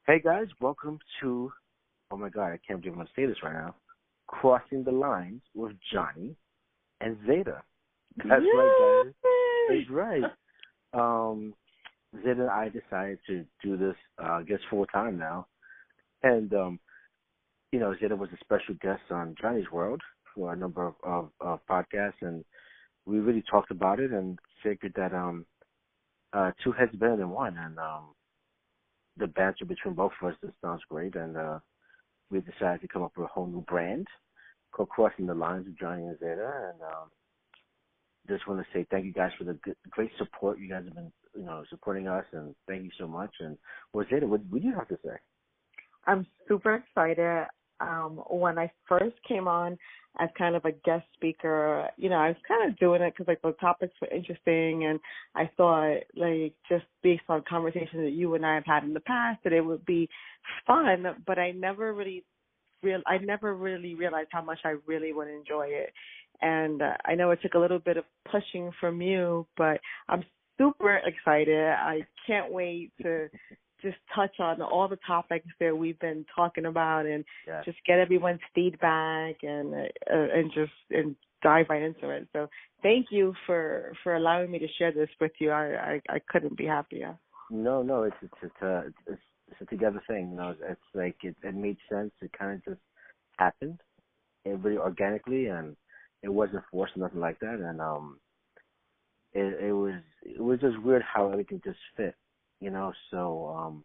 Hey guys, welcome to, oh my god, I can't believe I'm going to say this right now, Crossing the Lines with Johnny and Zeta. That's right, guys. That's right. Um, Zeta and I decided to do this, I guess, full time now. And, Zeta was a special guest on Johnny's World for a number of podcasts, and we really talked about it and figured that two heads better than one. And the banter between both of us just sounds great, and we decided to come up with a whole new brand called Crossing the Lines with Johnny and Zeta. And just want to say thank you guys for the great support. You guys have been, supporting us, and thank you so much. And Zeta, what do you have to say? I'm super excited. When I first came on as kind of a guest speaker, I was kind of doing it because the topics were interesting, and I thought just based on conversations that you and I have had in the past that it would be fun. But I never really realized how much I really would enjoy it. And I know it took a little bit of pushing from you, but I'm super excited. I can't wait to just touch on all the topics that we've been talking about, and just get everyone's feedback and dive right into it. So thank you for allowing me to share this with you. I couldn't be happier. No, it's a together thing. It's like it made sense. It kind of just happened, really organically, and it wasn't forced, nothing like that. And it was just weird how everything just fit. So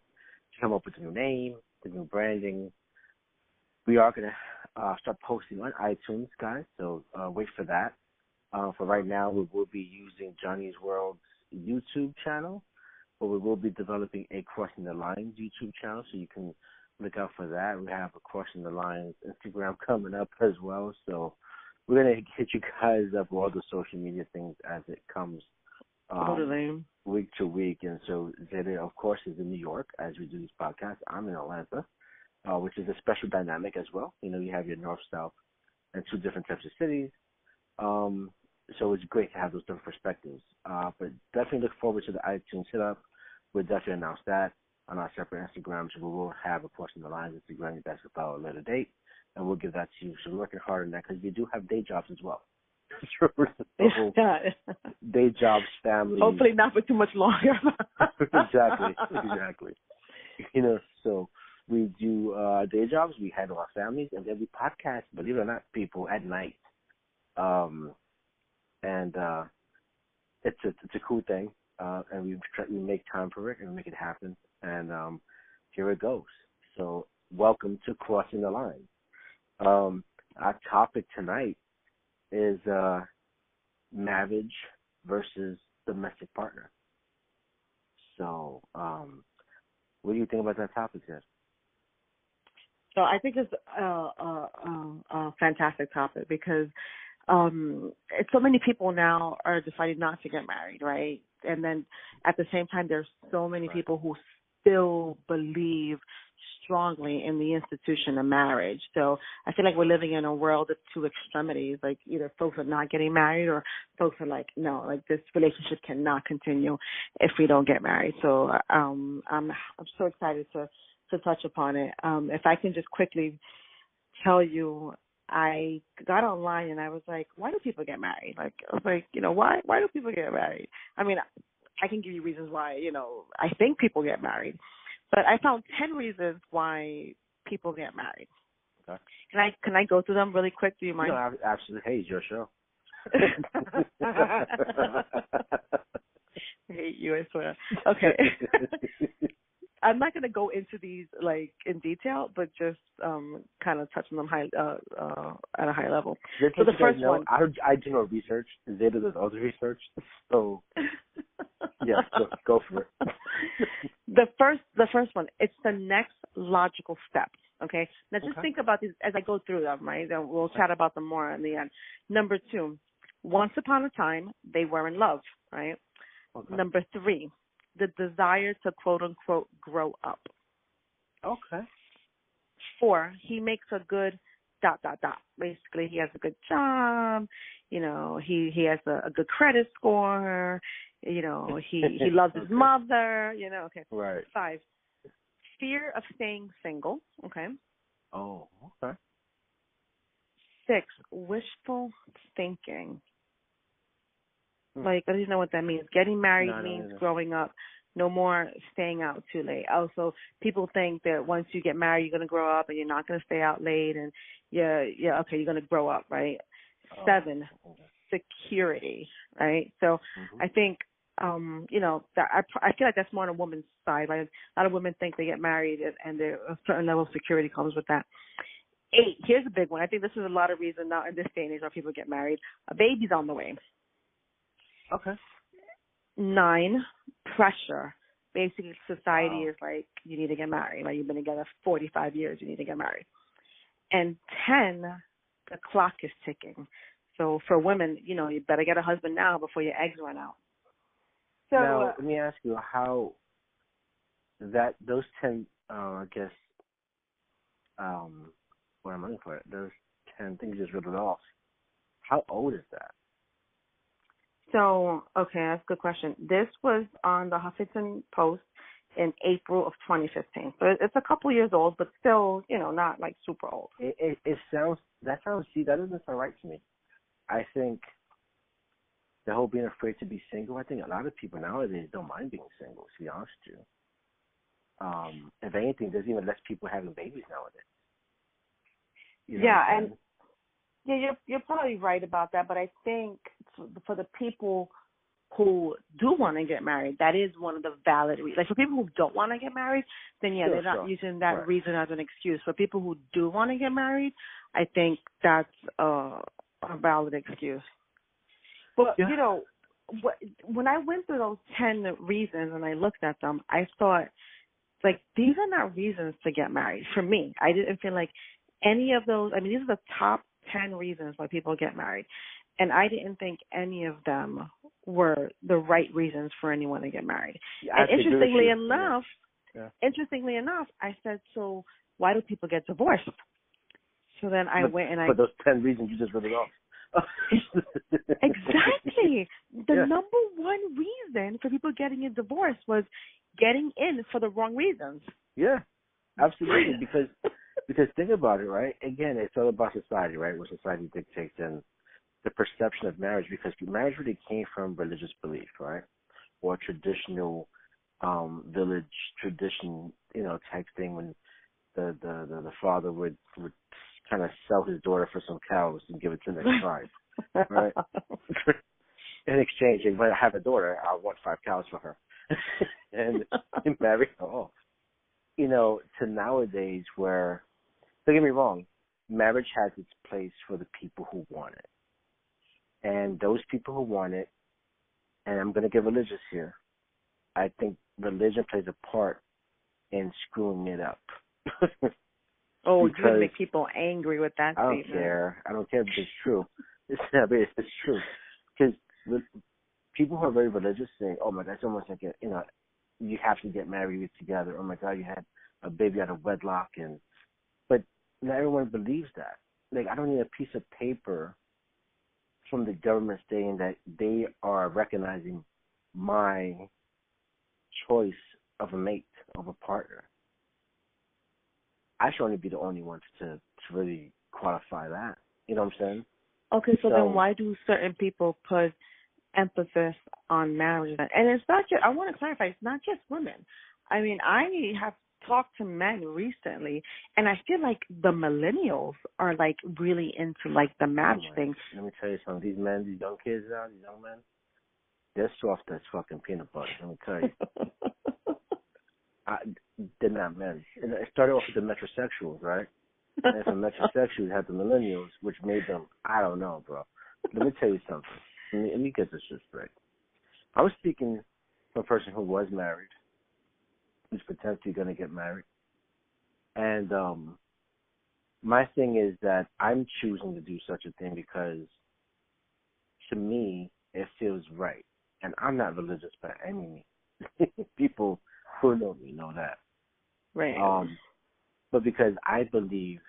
to come up with a new name, the new branding. We are going to start posting on iTunes, guys, so wait for that. For right now, we will be using Johnny's World's YouTube channel, but we will be developing a Crossing the Lines YouTube channel, so you can look out for that. We have a Crossing the Lines Instagram coming up as well, so we're going to hit you guys up with all the social media things as it comes. Totally. Week to week. And so Zeta, of course, is in New York as we do these podcasts. I'm in Atlanta, which is a special dynamic as well. You have your north, south, and two different types of cities. So it's great to have those different perspectives. But definitely look forward to the iTunes hit-up. We'll definitely announce that on our separate Instagrams. We will have a Crossing the Lines Instagram that's about a later date, and we'll give that to you. So we're working hard on that because we do have day jobs as well. Day jobs, family. Hopefully not for too much longer. Exactly. So we do day jobs, we handle our families, and then we podcast, believe it or not, people at night. And it's a cool thing, and we make time for it and make it happen. And here it goes. So welcome to Crossing the Line. Our topic tonight is marriage versus domestic partner. So, what do you think about that topic, Ted? So I think it's a fantastic topic because so many people now are deciding not to get married, right? And then at the same time, there's so many people who still believe strongly in the institution of marriage. So I feel like we're living in a world of two extremities. Like either folks are not getting married, or folks are like, no, like this relationship cannot continue if we don't get married. So I'm so excited to touch upon it. If I can just quickly tell you, I got online and I was like, why do people get married? Like, I was like, why do people get married? I mean, I can give you reasons why, I think people get married. But I found 10 reasons why people get married. Okay. Can I go through them really quick? Do you mind? No, absolutely. Hey, it's your show. I hate you, I swear. Okay. I'm not going to go into these in detail, but just kind of touch on them at a high level. So the first one, I do no research. Zeta does other research, so yeah, go for it. The first one, it's the next logical step. Okay, now just think about these as I go through them, right? Then we'll chat about them more in the end. Number 2, once upon a time they were in love, right? Okay. Number 3, the desire to quote unquote grow up. Okay. 4, he makes a good ... Basically, he has a good job. He has a good credit score. He loves his mother. Okay. Right. 5, fear of staying single. Okay. Oh, okay. 6, wishful thinking. Hmm. Like, I don't even know what that means. Getting married No, I don't means either. growing up. No more staying out too late. Also, people think that once you get married, you're going to grow up and you're not going to stay out late, and okay, you're going to grow up, right? Oh, 7, okay. security, right? So Mm-hmm. I think, that I feel like that's more on a woman's side. Right? A lot of women think they get married and a certain level of security comes with that. 8, here's a big one. I think this is a lot of reason now in this day and age why people get married. A baby's on the way. Okay. 9, pressure. Basically, society Wow. is like, you need to get married. Like, you've been together 45 years, you need to get married. And 10, the clock is ticking. So for women, you better get a husband now before your eggs run out. So, Now, let me ask you how those 10, I guess, what am I looking for? Those 10 things you just ripped it off. How old is that? okay, that's a good question. This was on the Huffington Post in April of 2015. So it's a couple years old, but still, not like super old. It sounds, see, that doesn't sound right to me. I think the whole being afraid to be single, I think a lot of people nowadays don't mind being single, to be honest with you. If anything, there's even less people having babies nowadays. You know Yeah, and you're probably right about that, but I think for the people who do want to get married, that is one of the valid reasons. Like, for people who don't want to get married, then yeah, they're not using that reason as an excuse. For people who do want to get married, I think that's a valid excuse. But, when I went through those 10 reasons and I looked at them, I thought, like, these are not reasons to get married. For me, I didn't feel like any of those, I mean, these are the top 10 reasons why people get married. And I didn't think any of them were the right reasons for anyone to get married. Yeah, and interestingly enough, I said, so why do people get divorced? So then I went and for those 10 reasons you just ripped it off. Exactly. The number one reason for people getting a divorce was getting in for the wrong reasons. Yeah, absolutely. Because think about it, right? Again, it's all about society, right? What society dictates and the perception of marriage. Because marriage really came from religious belief, right? Or traditional village tradition, type thing when the father would kind of sell his daughter for some cows and give it to the next tribe, right? In exchange, if I have a daughter, I want 5 cows for her, and marry her off. To nowadays where, don't get me wrong, marriage has its place for the people who want it, and those people who want it, and I'm going to get religious here. I think religion plays a part in screwing it up. Oh, you're going to make people angry with that statement. I don't care if it's true. It's true. Because people who are very religious say, oh my God, it's almost like, you have to get married together. Oh my God, you had a baby out of wedlock. But not everyone believes that. Like, I don't need a piece of paper from the government saying that they are recognizing my choice of a mate, of a partner. I should only be the only one to really qualify that. You know what I'm saying? Okay, so then why do certain people put emphasis on marriage? And it's not just, I want to clarify, it's not just women. I mean, I have talked to men recently, and I feel like the millennials are, like, really into, like, the marriage thing. Let me tell you something. These men, these young kids now, these young men, they're soft as fucking peanut butter. Let me tell you. They're not men. And it started off with the metrosexuals, right? And from metrosexuals, you had the millennials, which made them, I don't know, bro. Let me tell you something. Let me get this just straight. I was speaking to a person who was married, who's potentially going to get married. And my thing is that I'm choosing to do such a thing because, to me, it feels right. And I'm not religious by any means. People who know me know that. Right. But because I believe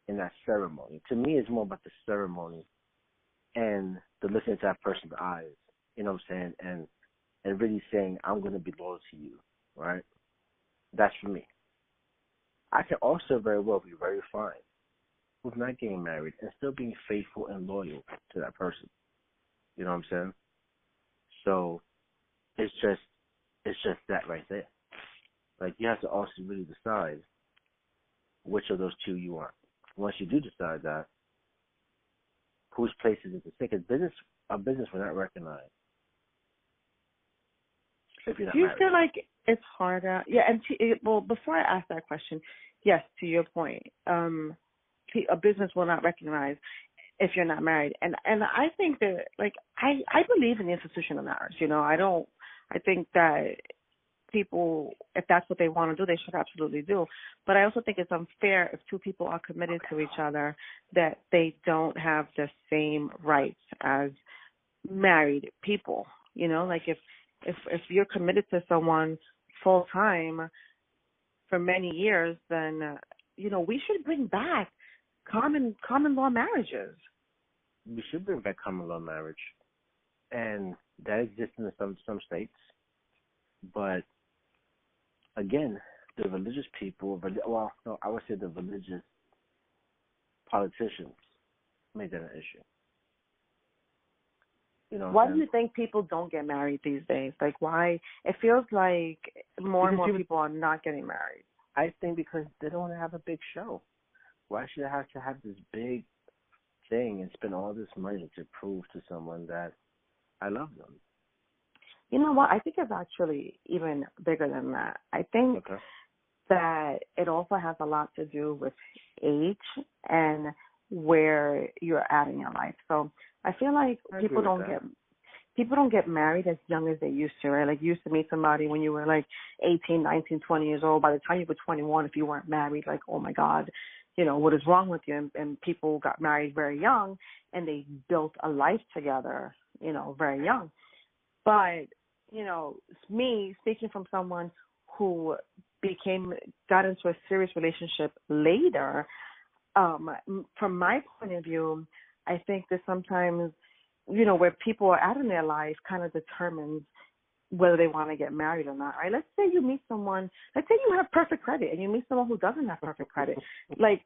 in that ceremony. To me, it's more about the ceremony and the listening to that person's eyes, you know what I'm saying, and really saying, I'm going to be loyal to you, right? That's for me. I can also very well be very fine with not getting married and still being faithful and loyal to that person. You know what I'm saying? So it's just that right there. Like, you have to also really decide which of those two you want. Once you do decide that, whose place is it to take? Because a business will not recognize if you're not Do you married. feel like it's harder? Yeah, and well, before I ask that question, yes, to your point, a business will not recognize if you're not married, and I think that, like, I believe in the institution of marriage. I think that people, if that's what they want to do, they should absolutely do. But I also think it's unfair if two people are committed to each other that they don't have the same rights as married people. Like, if you're committed to someone full time for many years, then we should bring back common law marriages. We should bring back common law marriage, and that exists in some states. But again, the religious people, I would say the religious politicians made that an issue. Why do you think people don't get married these days? Like, why? It feels like more and more people are not getting married. I think because they don't want to have a big show. Why should I have to have this big thing and spend all this money to prove to someone that I love them? You know what? I think it's actually even bigger than that. I think that it also has a lot to do with age and where you're at in your life. So I feel like people don't get married as young as they used to, right? Like, you used to meet somebody when you were like 18, 19, 20 years old. By the time you were 21, if you weren't married, like, oh my God, what is wrong with you? And people got married very young and they built a life together, very young. But, me speaking from someone who got into a serious relationship later, from my point of view, I think that sometimes, where people are at in their life kind of determines whether they want to get married or not, right? Let's say you meet someone, let's say you have perfect credit and you meet someone who doesn't have perfect credit. Like,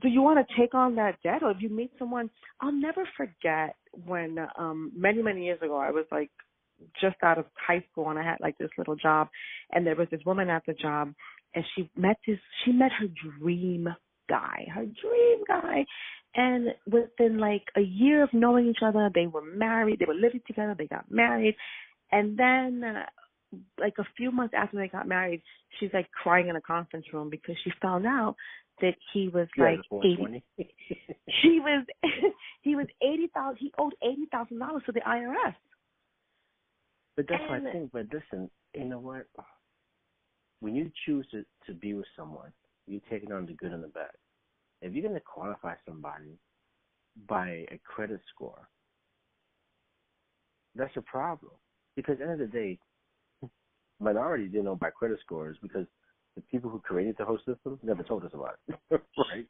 do you want to take on that debt? Or if you meet someone, I'll never forget when many, many years ago, I was like just out of high school and I had like this little job, and there was this woman at the job, and she met her dream guy, and within like a year of knowing each other, they were married, they were living together, they got married, and then like a few months after they got married, she's like crying in a conference room because she found out that he was like 80. he was 80,000. He owed $80,000 to the IRS. But that's my thing. But listen, you know what? When you choose to be with someone, you're taking on the good and the bad. If you're going to qualify somebody by a credit score, that's a problem. Because at the end of the day, minorities didn't know by credit scores because the people who created the whole system never told us about it, right?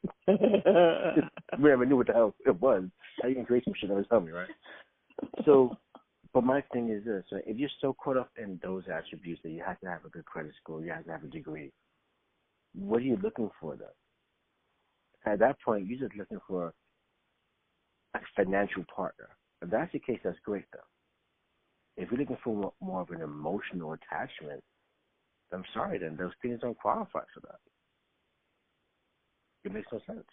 We never knew what the hell it was. How you can create some shit never tell me, right? So, but my thing is this: right? If you're so caught up in those attributes that you have to have a good credit score, you have to have a degree, what are you looking for then? At that point, you're just looking for a financial partner. If that's the case, that's great, though. If you're looking for more of an emotional attachment, I'm sorry, then those things don't qualify for that. It makes no sense.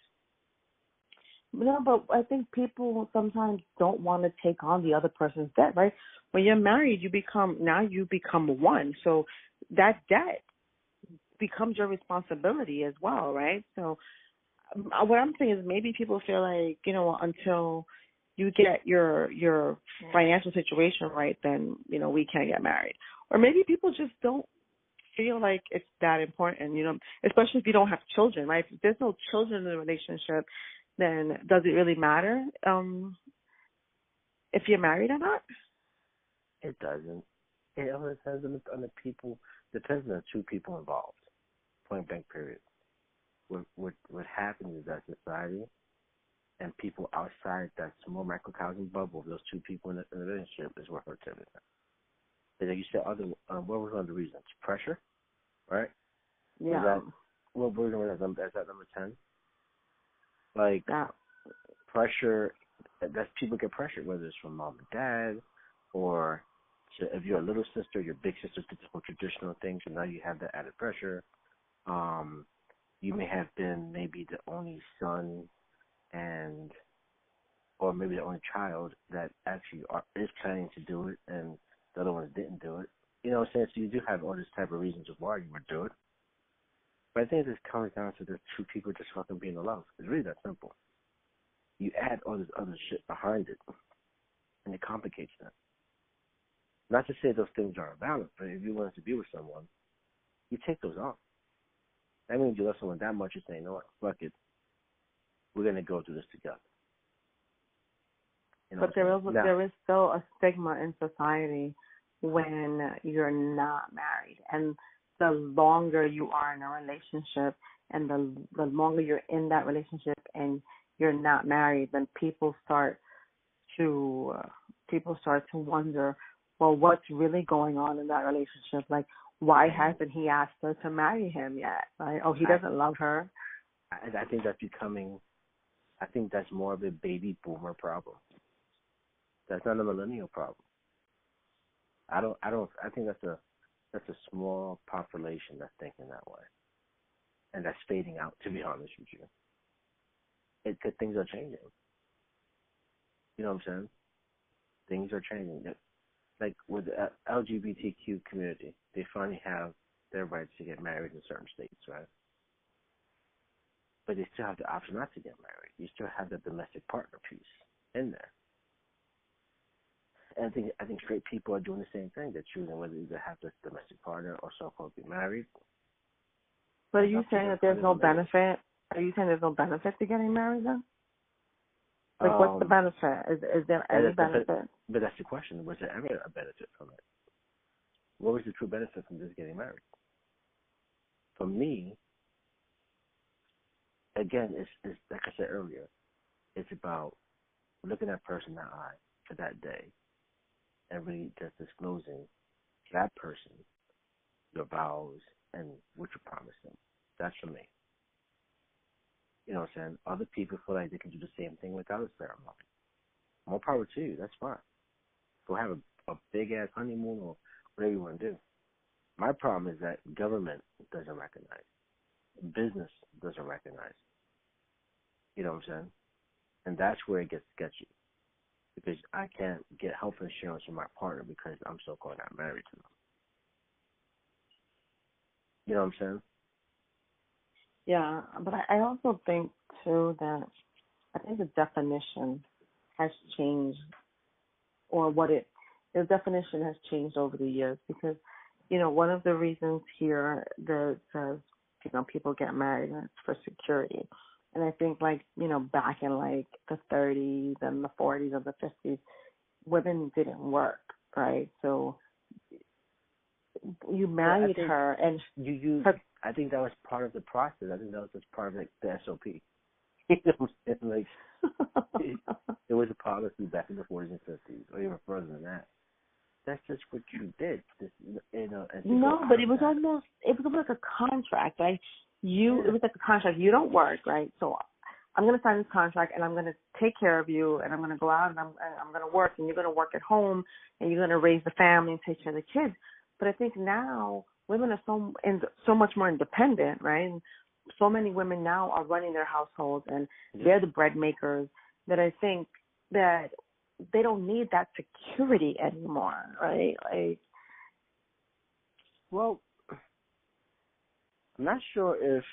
No, but I think people sometimes don't want to take on the other person's debt, right? When you're married, you become one. So that debt becomes your responsibility as well, right? So what I'm saying is maybe people feel like, until you get your financial situation right, then, we can't get married. Or maybe people just don't feel like it's that important, especially if you don't have children, right? If there's no children in the relationship, then does it really matter if you're married or not? It doesn't. It all depends on the people, depends on the two people involved, point blank period. What happens is that society and people outside that small microcosm bubble of those two people in the relationship is what hurts everything. Like you said, what was one of the reasons? Pressure, right? Yeah. what version was that? Is that number 10? Like, Yeah. pressure, that's people get pressured, whether it's from mom and dad, or if you're a little sister, your big sister did the whole traditional thing, so now you have that added pressure. You may have been maybe the only son or maybe the only child that actually is planning to do it, and the other ones didn't do it. You know what I'm saying? So you do have all this type of reasons of why you would do it. But I think this comes down to the two people just fucking being in love. It's really that simple. You add all this other shit behind it, and it complicates that. Not to say those things aren't valid, but if you want to be with someone, you take those off. That means you love someone that much, you say, you know what, fuck it. We're going to go through this together. You know, but there is still a stigma in society when you're not married. And the longer you are in a relationship and the longer you're in that relationship and you're not married, then people start to wonder, well, what's really going on in that relationship? Like, why hasn't he asked her to marry him yet? Right? Oh, he doesn't love her. I think that's more of a baby boomer problem. That's not a millennial problem. I think that's a small population that's thinking that way. And that's fading out, to be honest with you. Things are changing. You know what I'm saying? Things are changing. Like with the LGBTQ community, they finally have their rights to get married in certain states, right? But they still have the option not to get married. You still have the domestic partner piece in there. And I think straight people are doing the same thing. They're choosing whether to have this domestic partner or so-called be married. But are you saying that there's no benefit? Are you saying there's no benefit to getting married then? Like, what's the benefit? Is there any benefit? But that's the question. Was there ever a benefit from it? What was the true benefit from just getting married? For me, again, it's like I said earlier, it's about looking that person in the eye for that day and really just disclosing to that person your vows and what you promised them. That's for me. You know what I'm saying? Other people feel like they can do the same thing without a ceremony. More power to you. That's fine. Go have a big-ass honeymoon or whatever you want to do. My problem is that government doesn't recognize. Business doesn't recognize. You know what I'm saying? And that's where it gets sketchy. Because I can't get health insurance from my partner because I'm so-called not married to them. You know what I'm saying? Yeah, but I also think, too, that I think the definition has changed, or the definition has changed over the years because, you know, one of the reasons here that says, you know, people get married and it's for security. And I think, like, you know, back in, like, the 30s and the 40s and the 50s, women didn't work, right? So you married her and I think that was part of the process. I think that was just part of the SOP. You know what I'm saying? Like, it was a policy back in the 40s and 50s, or even further than that. That's just what you did. No, but it was almost like a contract. Like it was like a contract. You don't work, right? So I'm going to sign this contract, and I'm going to take care of you, and I'm going to go out, and I'm going to work, and you're going to work at home, and you're going to raise the family and take care of the kids. But I think now women are so much more independent, right? And so many women now are running their households, and they're the bread makers, that I think that they don't need that security anymore, right? Like, well, I'm not sure if,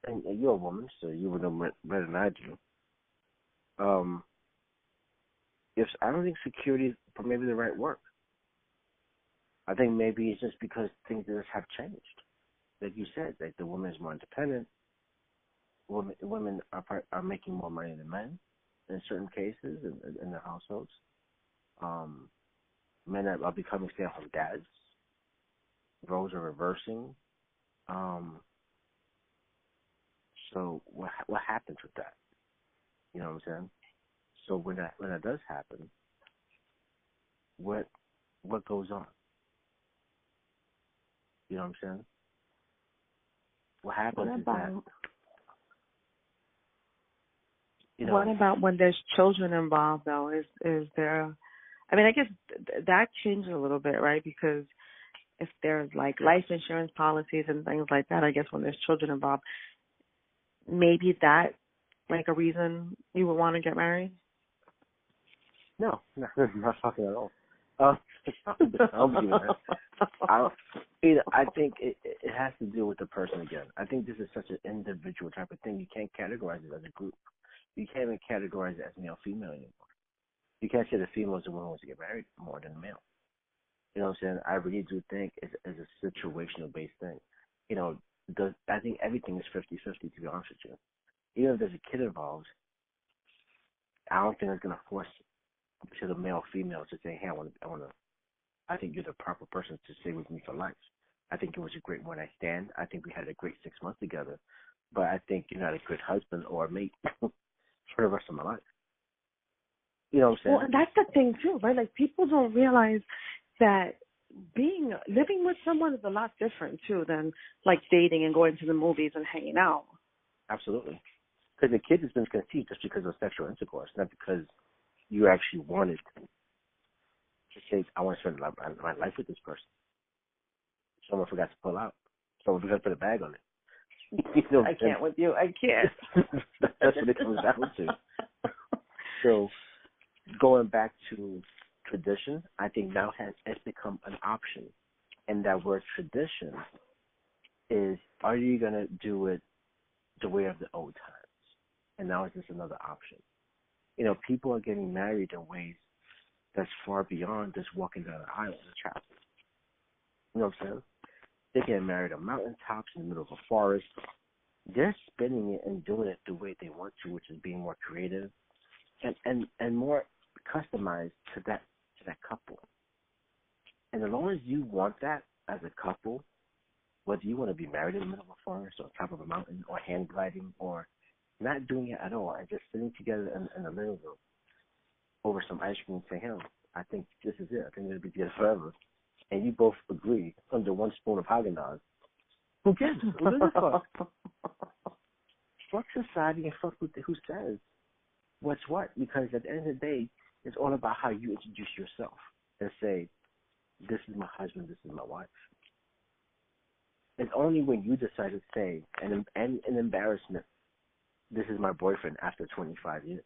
and you're a woman, so you would know better than I do. If I don't think security is maybe the right word. I think maybe it's just because things just have changed. Like you said, like the woman is more independent. Women are making more money than men in certain cases in their households. Men are becoming stay-at-home dads. Roles are reversing. So what happens with that? You know what I'm saying? So when that does happen, what goes on? You know what I'm saying? what happens What is that, about you know, what about when there's children involved though? Is there? I mean, I guess that changes a little bit, right? Because if there's like life insurance policies and things like that, I guess when there's children involved, maybe that like a reason you would want to get married. no, not talking at all. I don't believe in that. I think it has to do with the person again. I think this is such an individual type of thing. You can't categorize it as a group. You can't even categorize it as male female anymore. You can't say the females are willing to get married more than the male. You know what I'm saying? I really do think it's a situational based thing. You know, I think everything is 50-50, to be honest with you. Even if there's a kid involved, I don't think it's gonna force to the male female to say, hey, I think you're the proper person to stay with me for life. I think it was a great one night stand. I think we had a great 6 months together. But I think you're not a good husband or a mate for the rest of my life. You know what I'm saying? Well, and that's the thing too, right? Like people don't realize that living with someone is a lot different too than like dating and going to the movies and hanging out. Absolutely. Because the kid has been conceived just because of sexual intercourse, not because you actually wanted to say, I want to spend my life with this person. Someone forgot to pull out. Someone forgot to put a bag on it. You know, I can't with you. I can't. That's what it comes down to. So going back to tradition, I think now has become an option. And that word tradition is, are you going to do it the way of the old times? And now it's just another option. You know, people are getting married in ways that's far beyond just walking down an aisle in a chapel. You know what I'm saying? They're getting married on mountaintops in the middle of a forest. They're spinning it and doing it the way they want to, which is being more creative and more customized to that couple. And as long as you want that as a couple, whether you want to be married in the middle of a forest or on top of a mountain or hand gliding or not doing it at all and just sitting together in the living room over some ice cream and saying, hell, I think this is it. I think we're going to be together forever. And you both agree under one spoon of Haagen-Dazs. Who cares? Who gives a fuck? Fuck society and fuck who says what's what. Because at the end of the day, it's all about how you introduce yourself and say, this is my husband, this is my wife. It's only when you decide to say, and an embarrassment, this is my boyfriend after 25 years.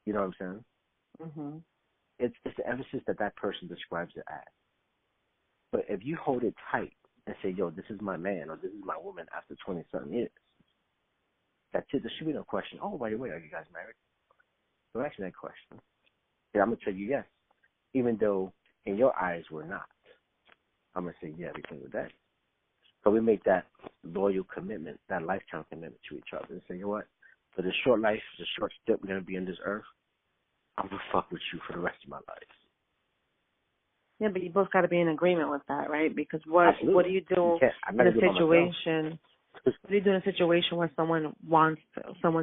You know what I'm saying? Mm-hmm. It's the emphasis that person describes it as. But if you hold it tight and say, yo, this is my man or this is my woman after 20-something years, that's it. There should be no question. Oh, by the way, are you guys married? Don't ask me that question. Yeah, I'm going to tell you yes, even though in your eyes we're not. I'm going to say yeah every single day. So we make that loyal commitment, that lifetime commitment to each other and say, you know what, for this short life, this short step we're going to be in this earth, I'm going to fuck with you for the rest of my life. Yeah, but you both got to be in agreement with that, right? Because what do you do in a situation? What do you do in a situation where someone's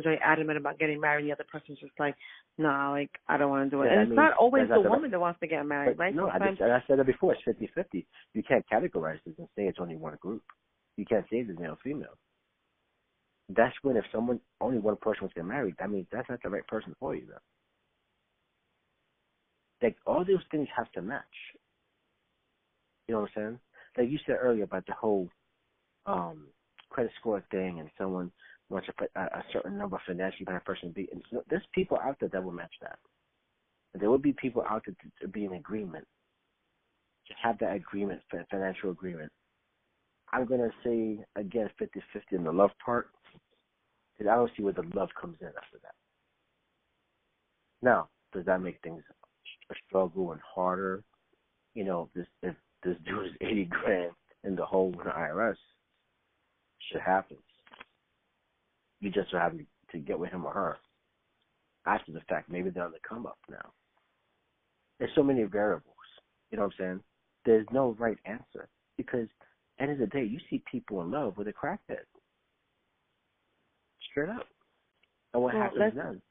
very adamant about getting married, and the other person's just like, no, like I don't want to do it. And it's not always the woman that wants to get married, right? No, I said that before. It's 50-50. You can't categorize this and say it's only one group. You can't say it's male or female. That's when if only one person wants to get married, that means that's not the right person for you, though. Like, all those things have to match. You know what I'm saying? Like you said earlier about the whole credit score thing and someone wants a certain number financially by a person to be. And so there's people out there that will match that. And there will be people out there to be in agreement, to have that agreement, financial agreement. I'm going to say, again, 50-50 in the love part, because I don't see where the love comes in after that. Now, does that make things a struggle and harder? You know, if this dude is 80 grand in the hole with the IRS, shit happens. You just are having to get with him or her after the fact. Maybe they're on the come up now. There's so many variables. You know what I'm saying? There's no right answer because at the end of the day, you see people in love with a crackhead. Straight up. And what happens then?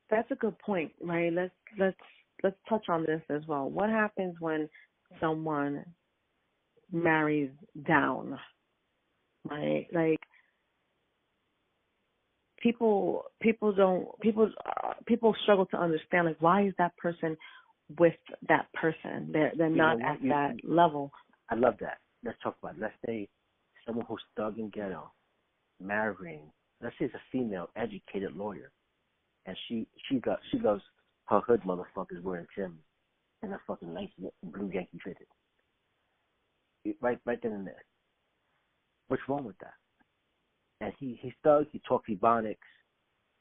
That's a good point, right? Let's touch on this as well. What happens when someone marries down? right? Like people struggle to understand, like, why is that person with that person? They're not at that level. I love that. Let's talk about it. Let's say someone who's thug and ghetto, marrying. Let's say it's a female, educated lawyer, and she loves her hood motherfuckers wearing Timbs and a fucking nice blue Yankee fitted. Right then and there. What's wrong with that? And he's thug. He talks Ebonics.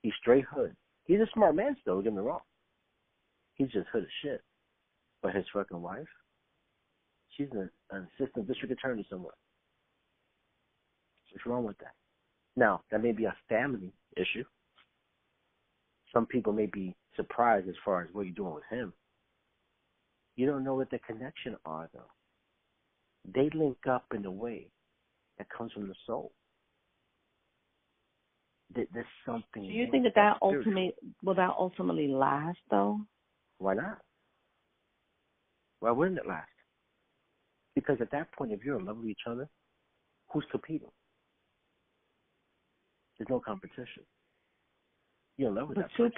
He's straight hood. He's a smart man still. Don't get me wrong. He's just hood as shit. But his fucking wife, she's an assistant district attorney somewhere. What's wrong with that? Now, that may be a family issue. Some people may be surprised as far as what you're doing with him. You don't know what the connection are, though. They link up in a way that comes from the soul. There's something. Do you think that ultimately last, though? Why not? Why wouldn't it last? Because at that point, if you're in love with each other, who's competing? There's no competition. You're in love with that person.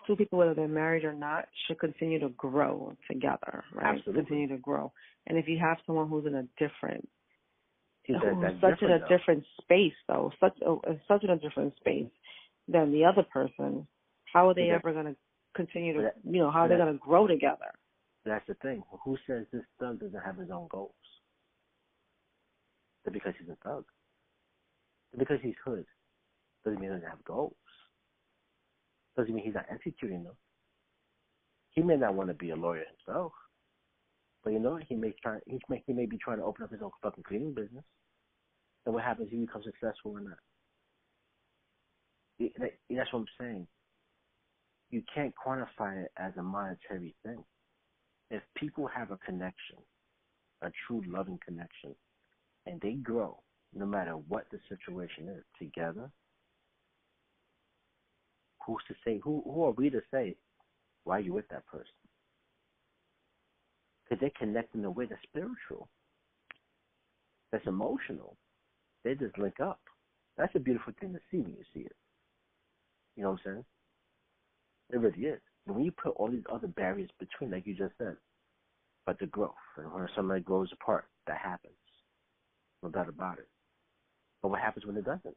Two people, whether they're married or not, should continue to grow together, right? Absolutely. Continue to grow. And if you have someone who's in a different, different space, though, such in a different space than the other person, how are they ever going to continue to, how are they going to grow together? That's the thing. Who says this thug doesn't have his own goals? Is it because he's a thug? Is it because he's hood? Doesn't mean he doesn't have goals. Doesn't mean he's not executing them. He may not want to be a lawyer himself, but he may be trying to open up his own fucking cleaning business. And what happens if he becomes successful or not? That's what I'm saying. You can't quantify it as a monetary thing. If people have a connection, a true loving connection, and they grow, no matter what the situation is, together, who's to say? Who are we to say why are you with that person? Because they connect in a way that's spiritual, that's emotional. They just link up. That's a beautiful thing to see when you see it. You know what I'm saying? It really is. And when you put all these other barriers between, like you just said, but the growth, and when somebody grows apart, that happens. No doubt about it. But what happens when it doesn't?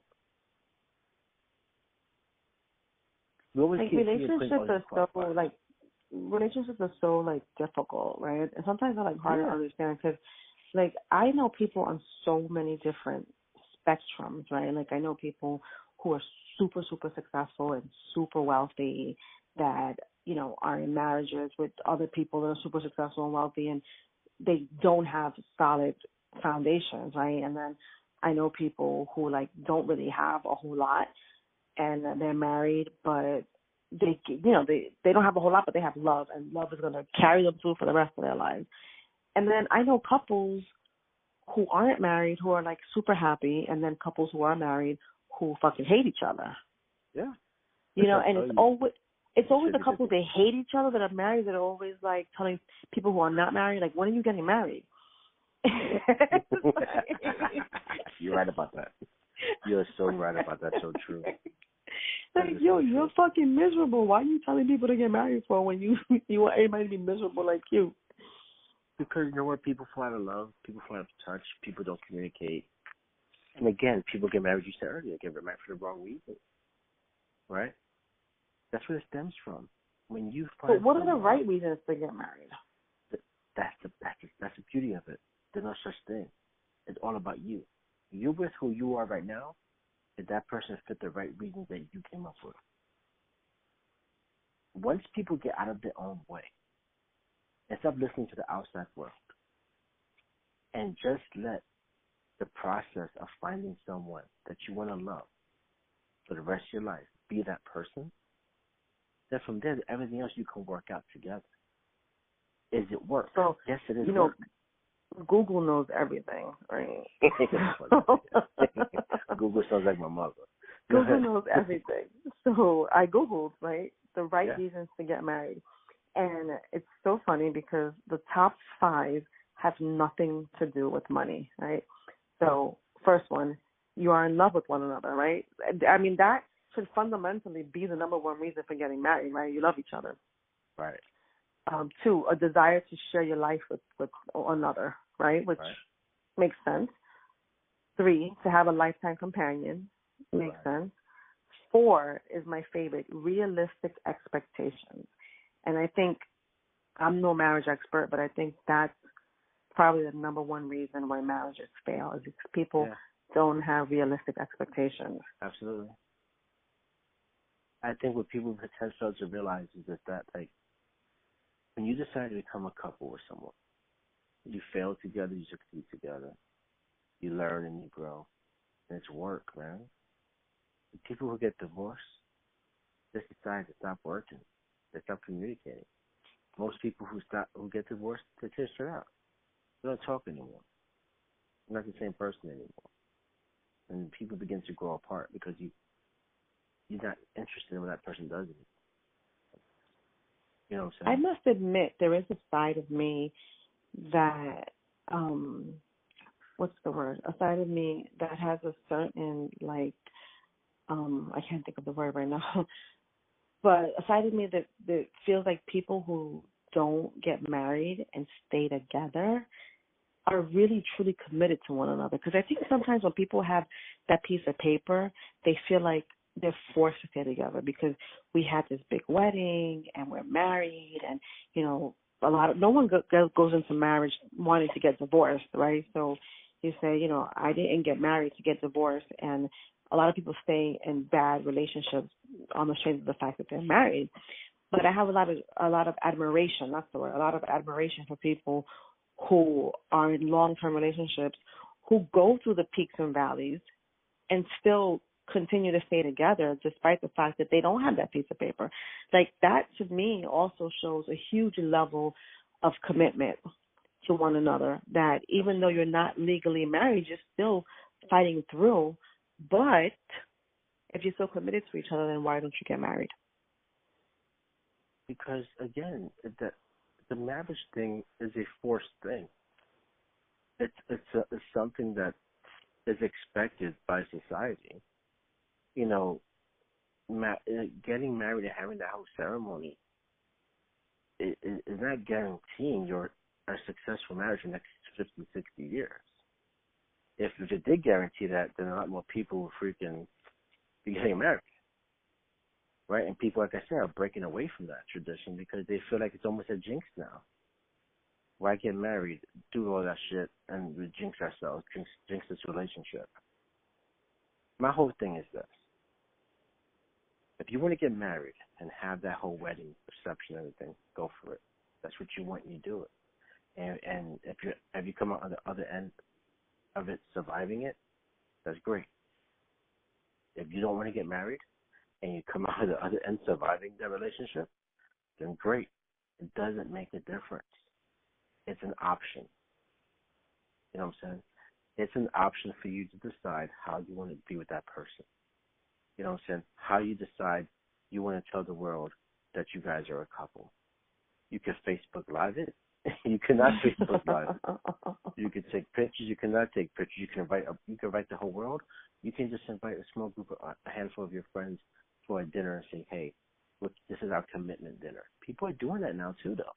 Relationships are so difficult, right? And sometimes they're hard to understand because, I know people on so many different spectrums, right? I know people who are super, super successful and super wealthy that, are in marriages with other people that are super successful and wealthy, and they don't have solid foundations, right? And then I know people who don't really have a whole lot, and they're married, but they don't have a whole lot, but they have love, and love is going to carry them through for the rest of their lives. And then I know couples who aren't married who are super happy, and then couples who are married who fucking hate each other. Yeah. And it's always the couples they hate each other that are married that are always telling people who are not married, when are you getting married? You're right about that. You're so right about that. So true. You're fucking miserable. Why are you telling people to get married for when you want everybody to be miserable like you? Because you know what? People fall out of love. People fall out of touch. People don't communicate. And again, people get married, you said earlier, get married for the wrong reason. Right? That's where it stems from. When you find But what are the right reasons to get married? That's the beauty of it. There's no such thing. It's all about you. You're with who you are right now. Did that person fit the right reasons that you came up with? Once people get out of their own way and stop listening to the outside world and just let the process of finding someone that you want to love for the rest of your life be that person, then from there, everything else you can work out together. Is it work? So, yes, it is work. Google knows everything, right? Google sounds like my mother. Google knows everything. So I Googled, the right reasons to get married. And it's so funny because the top 5 have nothing to do with money, right? So first one, you are in love with one another, right? I mean, that should fundamentally be the number one reason for getting married, right? You love each other. Right. 2, a desire to share your life with another, right? Which makes sense. 3, to have a lifetime companion. Makes sense. 4 is my favorite, realistic expectations. And I think, I'm no marriage expert, but I think that's probably the number one reason why marriages fail is because people don't have realistic expectations. Absolutely. I think what people tend to realize is that, like, when you decide to become a couple with someone, you fail together, you succeed together, you learn and you grow, and it's work, man. The people who get divorced, they decide to stop working, they stop communicating. Most people who get divorced, they tear it out. They don't talk anymore. They're not the same person anymore. And people begin to grow apart because you're not interested in what that person does anymore. You know what I'm saying? I must admit, there is a side of me that, what's the word? A side of me that has a certain, like, I can't think of the word right now, but a side of me that feels like people who don't get married and stay together are really truly committed to one another. Because I think sometimes when people have that piece of paper, they feel like they're forced to stay together because we had this big wedding and we're married, and no one goes into marriage wanting to get divorced, right? So you say, I didn't get married to get divorced, and a lot of people stay in bad relationships on the strength of the fact that they're married. But I have a lot of admiration. That's the word. A lot of admiration for people who are in long-term relationships, who go through the peaks and valleys, and still continue to stay together despite the fact that they don't have that piece of paper. Like, that to me also shows a huge level of commitment to one another, that even though you're not legally married, you're still fighting through. But if you're so committed to each other, then why don't you get married? Because, again, the marriage thing is a forced thing. It's something that is expected by society. Getting married and having that whole ceremony is not guaranteeing a successful marriage in the next 50, 60 years. If it did guarantee that, then a lot more people would freaking be getting married. Right? And people, like I said, are breaking away from that tradition because they feel like it's almost a jinx now. Why get married, do all that shit, and we jinx ourselves, jinx this relationship? My whole thing is this. If you want to get married and have that whole wedding reception and everything, go for it. That's what you want, and you do it. And if you come out on the other end of it surviving it, that's great. If you don't want to get married and you come out of the other end surviving that relationship, then great. It doesn't make a difference. It's an option. You know what I'm saying? It's an option for you to decide how you want to be with that person. You know what I'm saying? How you decide you want to tell the world that you guys are a couple. You can Facebook Live it. You cannot Facebook Live it. You can take pictures. You cannot take pictures. You can invite the whole world. You can just invite a small group, a handful of your friends for a dinner and say, hey, look, this is our commitment dinner. People are doing that now too, though.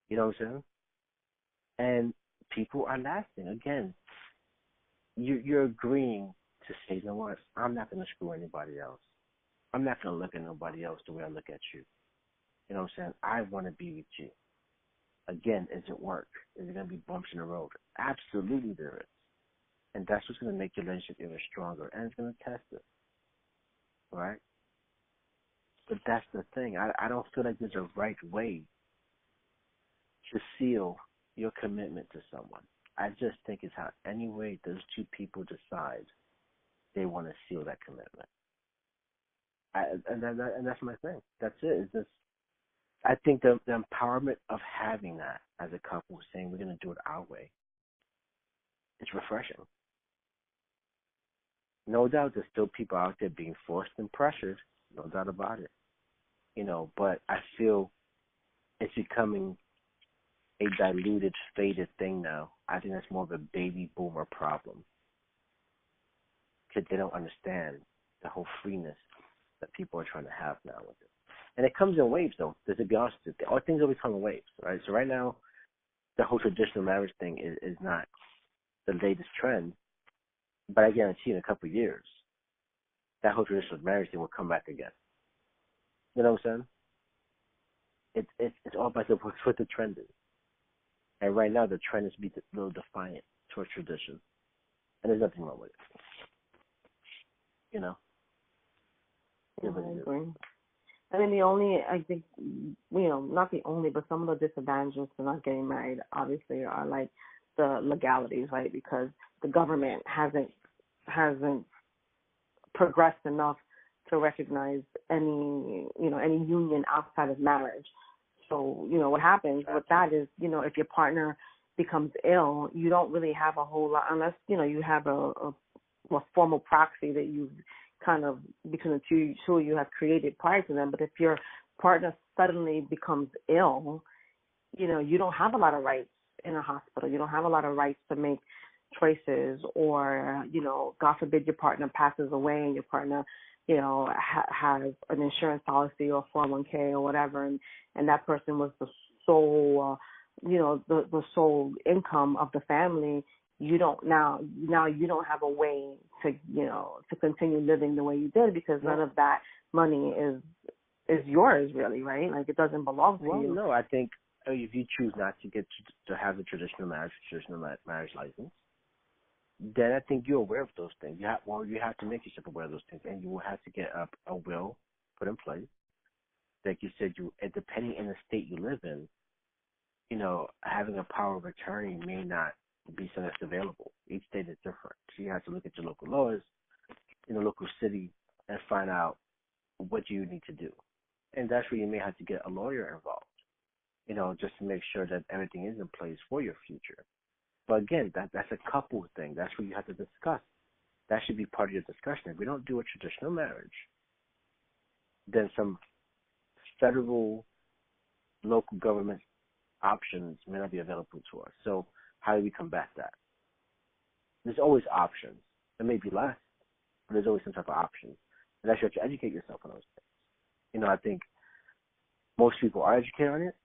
You know what I'm saying? And people are lasting. Again, you're agreeing to say, you know what, I'm not going to screw anybody else. I'm not going to look at nobody else the way I look at you. You know what I'm saying? I want to be with you. Again, is it work? Is it going to be bumps in the road? Absolutely there is. And that's what's going to make your relationship even stronger. And it's going to test it. Right? But that's the thing. I don't feel like there's a right way to seal your commitment to someone. I just think it's how any way those two people decide they want to seal that commitment. And that's my thing. That's it. It's just, I think the empowerment of having that as a couple, saying we're going to do it our way, it's refreshing. No doubt there's still people out there being forced and pressured, no doubt about it. But I feel it's becoming a diluted, faded thing now. I think that's more of a baby boomer problem. because they don't understand the whole freeness that people are trying to have now with it. And it comes in waves, though. To be honest with you, all things always come in waves, right? So right now, the whole traditional marriage thing is not the latest trend, but I guarantee you in a couple of years, that whole traditional marriage thing will come back again. You know what I'm saying? It's all about what the trend is. And right now, the trend is to be a little defiant towards tradition. And there's nothing wrong with it. You know? Yeah, I agree. I mean, I think, not the only, but some of the disadvantages to not getting married, obviously, are like the legalities, right? Because the government hasn't progressed enough to recognize any union outside of marriage. So, what happens with that is, if your partner becomes ill, you don't really have a whole lot, unless, you have a formal proxy that you've kind of, between the two you have created prior to them. But if your partner suddenly becomes ill, you don't have a lot of rights in a hospital. You don't have a lot of rights to make choices, or, God forbid your partner passes away and your partner, has an insurance policy or 401k or whatever, and that person was the sole, the sole income of the family. You don't now you don't have a way to to continue living the way you did, because none of that money is yours, really, right? Like, it doesn't belong to you. Well, no, I think if you choose not to get to have the traditional marriage license, then I think you're aware of those things. You have to make yourself aware of those things, and you will have to get a will put in place. Like you said, depending on the state you live in, having a power of attorney may not be something that's available. Each state is different. So you have to look at your local laws in the local city and find out what you need to do. And that's where you may have to get a lawyer involved, just to make sure that everything is in place for your future. But again, that's a couple thing. That's what you have to discuss. That should be part of your discussion. If we don't do a traditional marriage, then some federal, local government options may not be available to us. So how do we combat that? There's always options. There may be less, but there's always some type of options. And that's you have to educate yourself on those things. I think most people are educated on it.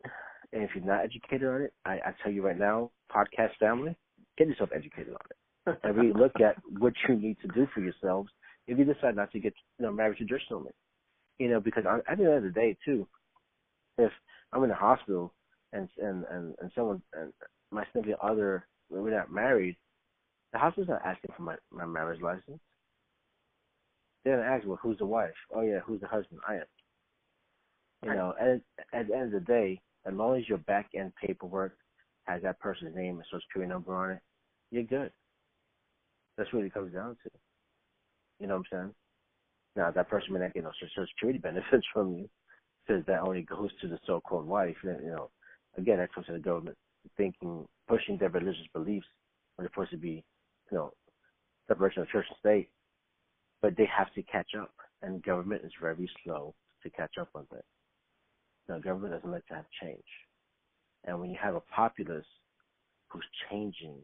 And if you're not educated on it, I tell you right now, podcast family, get yourself educated on it. And really look at what you need to do for yourselves if you decide not to get married traditionally. Because at the end of the day, too, if I'm in a hospital and someone, and my significant other, we're not married, the hospital's not asking for my marriage license. They're going to ask, well, who's the wife? Oh, yeah, who's the husband? I am. And at the end of the day, as long as your back-end paperwork has that person's name and social security number on it, you're good. That's what it comes down to. You know what I'm saying? Now, that person may not get no social security benefits from you, because that only goes to the so-called wife. Again, that comes to the government pushing their religious beliefs when they're supposed to be, separation of church and state. But they have to catch up, and government is very slow to catch up on that. Government doesn't like to have change. And when you have a populace who's changing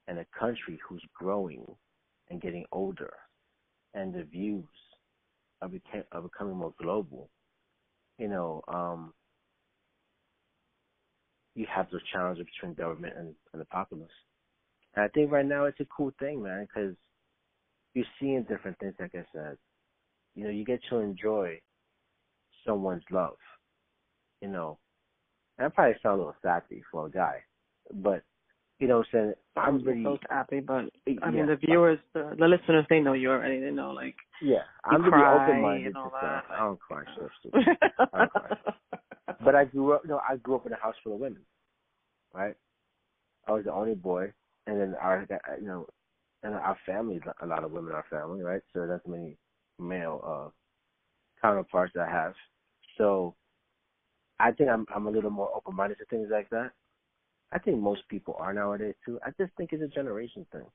and a country who's growing and getting older, and the views are becoming more global, you have those challenges between government and the populace. And I think right now it's a cool thing, man, because you're seeing different things, like I said. You get to enjoy someone's love. And I probably sound a little sappy for a guy, but what I'm saying, I'm really so sappy. But I mean, the viewers, the listeners, they know you already. They know, like, I'm really open-minded to stuff. I don't cry stuff. I don't cry. But I grew up in a house full of women, right? I was the only boy, and then and our family, a lot of women in our family, right? So that's many male counterparts that I have. So I think I'm a little more open-minded to things like that. I think most people are nowadays too. I just think it's a generation thing.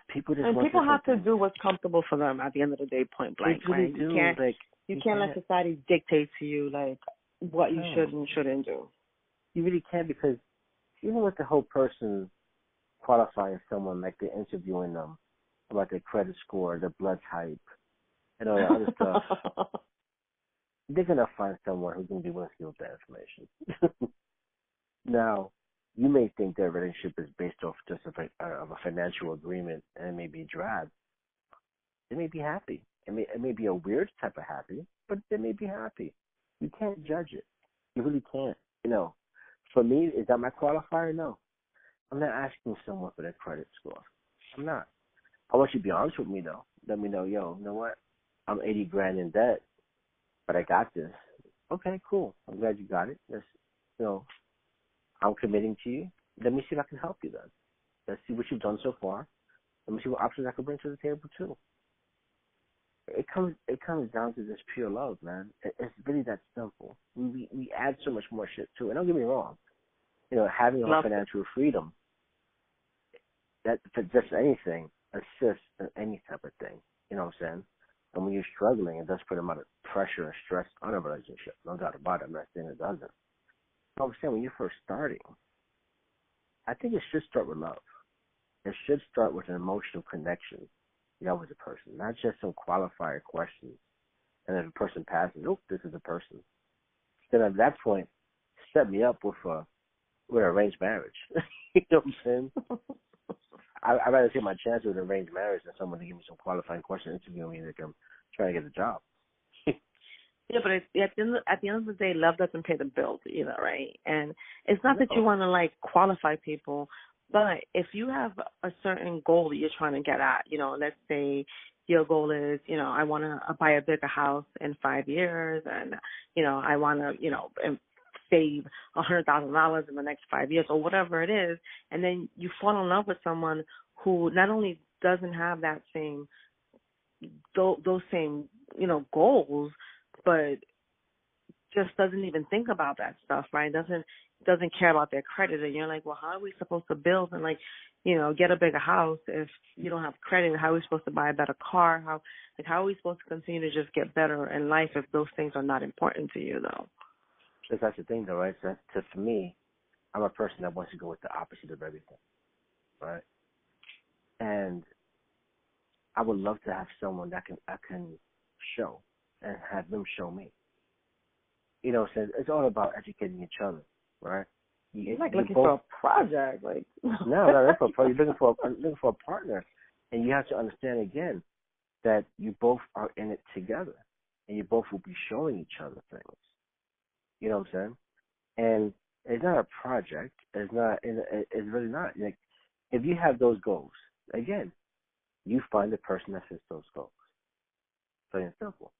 People have to do what's comfortable for them at the end of the day, point blank. They really do. You can't let society dictate to you like what you should and shouldn't do. You really can't, because even with the whole person qualifying someone, like they're interviewing them about their credit score, their blood type, and all that other stuff, they're going to find someone who's going to be willing to give that information. Now, you may think their relationship is based off just of a financial agreement, and it may be drab. They may be happy. It may be a weird type of happy, but they may be happy. You can't judge it. You really can't. For me, is that my qualifier? No. I'm not asking someone for their credit score. I'm not. I want you to be honest with me, though. Let me know, you know what? I'm 80 grand in debt, but I got this. Okay, cool. I'm glad you got it. I'm committing to you. Let me see if I can help you then. Let's see what you've done so far. Let me see what options I can bring to the table too. It comes down to this pure love, man. It's really that simple. We add so much more shit to it. And don't get me wrong. Having a financial freedom, that for just anything, assists in any type of thing. You know what I'm saying? And when you're struggling, it does put a lot of pressure and stress on a relationship. No doubt about it. I'm not saying it doesn't. But I'm saying when you're first starting, I think it should start with love. It should start with an emotional connection, with a person, not just some qualifier questions. And if a person passes, this is a person. Then at that point, set me up with arranged marriage. You know what I'm saying? I'd rather take my chance with arranged marriage than someone to give me some qualifying questions, interview me, like I'm trying to get a job. Yeah, but at the end of the day, love doesn't pay the bills either, right? And it's not that you want to qualify people, but if you have a certain goal that you're trying to get at, let's say your goal is, I want to buy a bigger house in 5 years, and I want to, save $100,000 in the next 5 years, or whatever it is, and then you fall in love with someone who not only doesn't have that same those same goals, but just doesn't even think about that stuff, right? Doesn't care about their credit, and you're like, well, how are we supposed to build and get a bigger house if you don't have credit? How are we supposed to buy a better car? How are we supposed to continue to just get better in life if those things are not important to you, though? That's the thing, though, right? So for me, I'm a person that wants to go with the opposite of everything, right? And I would love to have someone that I can show and have them show me. So it's all about educating each other, right? You're looking for a project, No, that's for you're looking for a partner, and you have to understand again that you both are in it together, and you both will be showing each other things. You know what I'm saying? And it's not a project. It's really not. If you have those goals, again, you find the person that fits those goals. Plain and simple.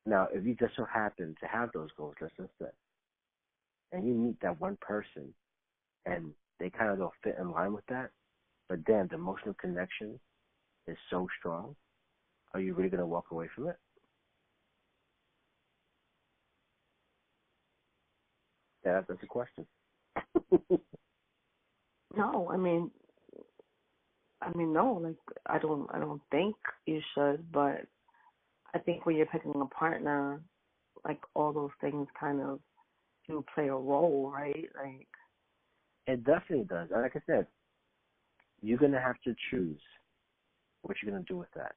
Now, if you just so happen to have those goals, let's just say, and you meet that one person, and they kind of don't fit in line with that, but then the emotional connection is so strong, are you really going to walk away from it? Yeah, that's a question. No, I mean, no. I don't think you should, but I think when you're picking a partner, all those things kind of do play a role, right? It definitely does. And like I said, you're gonna have to choose what you're gonna do with that,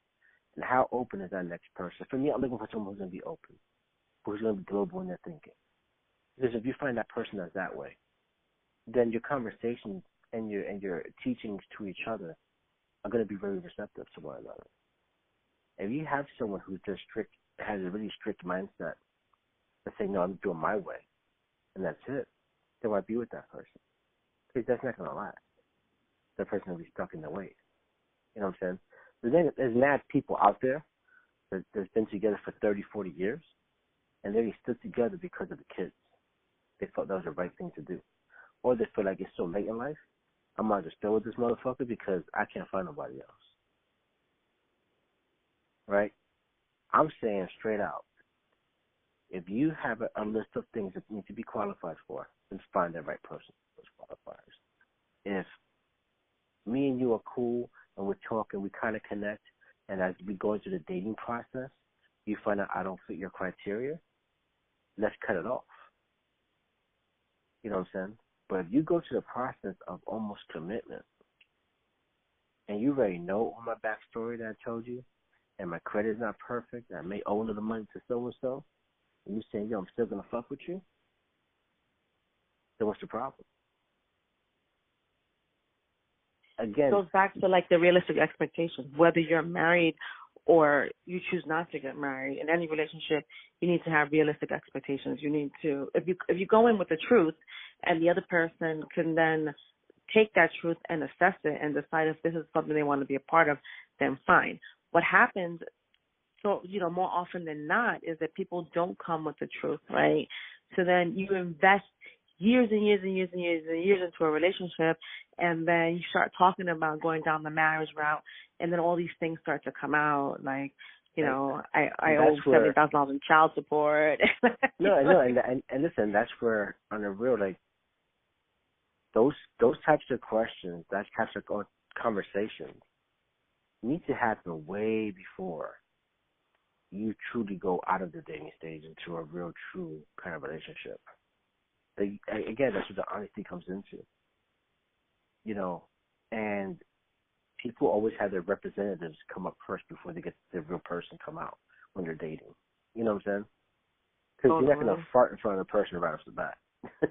and how open is that next person. For me, I'm looking for someone who's gonna be open, who's gonna be global in their thinking. Because if you find that person that's that way, then your conversations and your teachings to each other are going to be very receptive to one another. If you have someone who's just strict, has a really strict mindset, and say, no, I'm doing my way, and that's it, then why be with that person? Because that's not going to last. That person will be stuck in their ways. You know what I'm saying? There's mad people out there that's been together for 30, 40 years, and they stood together because of the kids. They thought that was the right thing to do. Or they feel like it's so late in life, I might just stay with this motherfucker because I can't find nobody else. Right? I'm saying straight out, if you have a list of things that need to be qualified for, then find the right person for those qualifiers. If me and you are cool and we're talking, we kind of connect, and as we go into the dating process, you find out I don't fit your criteria, let's cut it off. You know what I'm saying? But if you go to the process of almost commitment and you already know all my backstory that I told you, and my credit is not perfect, I may owe a little money to so and you saying, yo, I'm still gonna fuck with you, then what's the problem? Again, it goes back to like the realistic expectations. Whether you're married or you choose not to get married, in any relationship, you need to have realistic expectations. You need to, if you go in with the truth, and the other person can then take that truth and assess it and decide if this is something they want to be a part of, then fine. What happens, so more often than not, is that people don't come with the truth, right? So then you invest years and years and years and years and years into a relationship, and then you start talking about going down the marriage route, and then all these things start to come out, like, I owe $70,000 in child support. No, and listen, that's where, on the real, like, those types of questions, that types of conversations need to happen way before you truly go out of the dating stage into a real, true kind of relationship. Again, that's what the honesty comes into. And people always have their representatives come up first before they get the real person come out when they're dating. You know what I'm saying? Because you're not going to fart in front of the person right off the bat.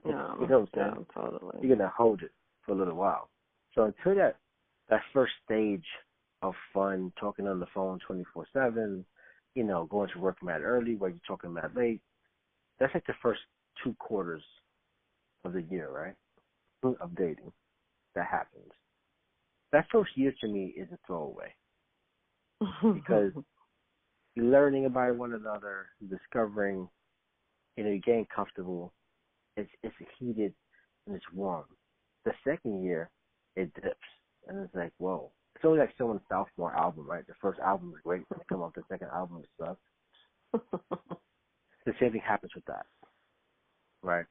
No, you know what I'm saying? No, totally. You're going to hold it for a little while. So until that first stage of fun, talking on the phone 24/7, going to work mad early while you're talking mad late, that's like the first 2 quarters of the year, right? Of dating. That happens. That first year to me is a throwaway. Because you're learning about one another, you're discovering, you're getting comfortable. It's heated and it's warm. The second year, it dips. And it's like, whoa. It's only like someone's sophomore album, right? The first album was great. When they come out, the second album sucks. The same thing happens with that, right?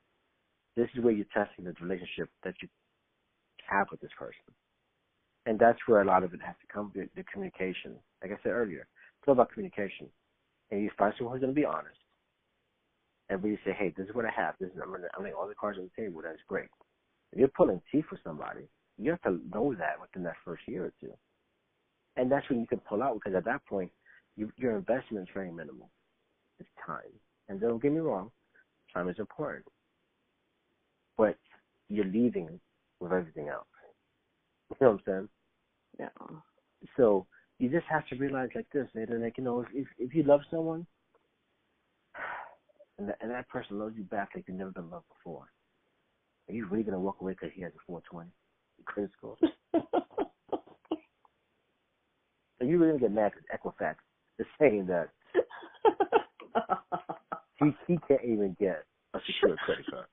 This is where you're testing the relationship that you have with this person. And that's where a lot of it has to come, the communication. Like I said earlier, it's all about communication. And you find someone who's going to be honest. And when you say, hey, this is what I have. I'm laying all the cards on the table. That's great. If you're pulling teeth for somebody, you have to know that within that first year or two. And that's when you can pull out, because at that point, your investment is very minimal. It's time. And don't get me wrong, time is important. But you're leaving with everything else. You know what I'm saying? Yeah. So you just have to realize like this, man. Like, if you love someone, and that person loves you back like you've never been loved before, are you really gonna walk away because he has a 420 credit score? Are you really gonna get mad because Equifax is saying that he can't even get a secure credit card?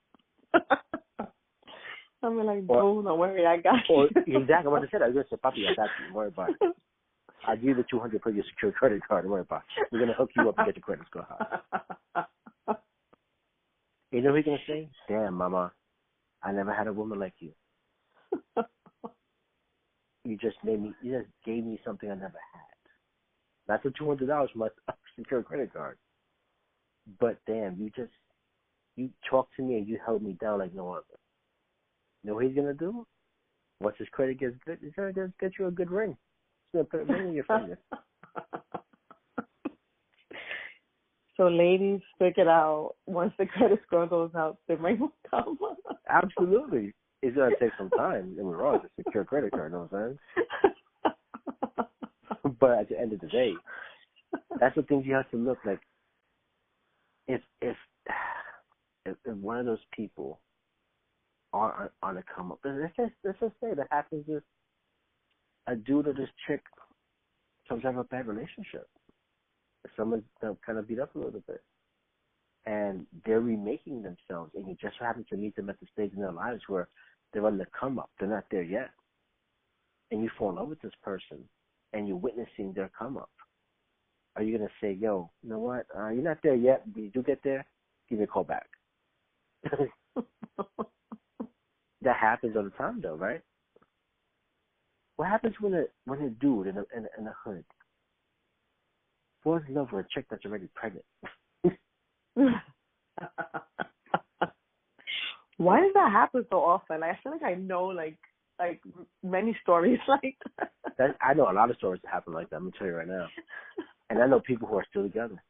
I'm like, don't worry, I got you. Exactly what I said. I was going to say, Papi, I got you. Don't worry about it. I'll give you the $200 for your secure credit card. Don't worry about it. We're going to hook you up and get your credit score high. You know what he's going to say? Damn, Mama, I never had a woman like you. You just gave me something I never had. Not the $200 for my secure credit card. But damn, you talked to me and you held me down like no other. You know what he's going to do? Once his credit gets good, he's going to get you a good ring. He's going to put a ring in your finger. So ladies, stick it out. Once the credit score goes out, the ring will come. Absolutely. It's going to take some time. And we're wrong. It's a secure credit card, you know what I'm saying? But at the end of the day, that's the things you have to look like. If one of those people are on the come up, let's just say that happens if a dude or this chick comes out of a bad relationship. If someone's kind of beat up a little bit, and they're remaking themselves, and you just happen to meet them at the stage in their lives where they're on the come up, they're not there yet, and you fall in love with this person, and you're witnessing their come up. Are you gonna say, yo, you know what? You're not there yet. When you do get there, give me a call back. That happens all the time, though, right? What happens when a dude in a hood falls in love with a chick that's already pregnant? Why does that happen so often? I feel like I know, like, like many stories like that. I know a lot of stories that happen like that. I'm gonna tell you right now, and I know people who are still together.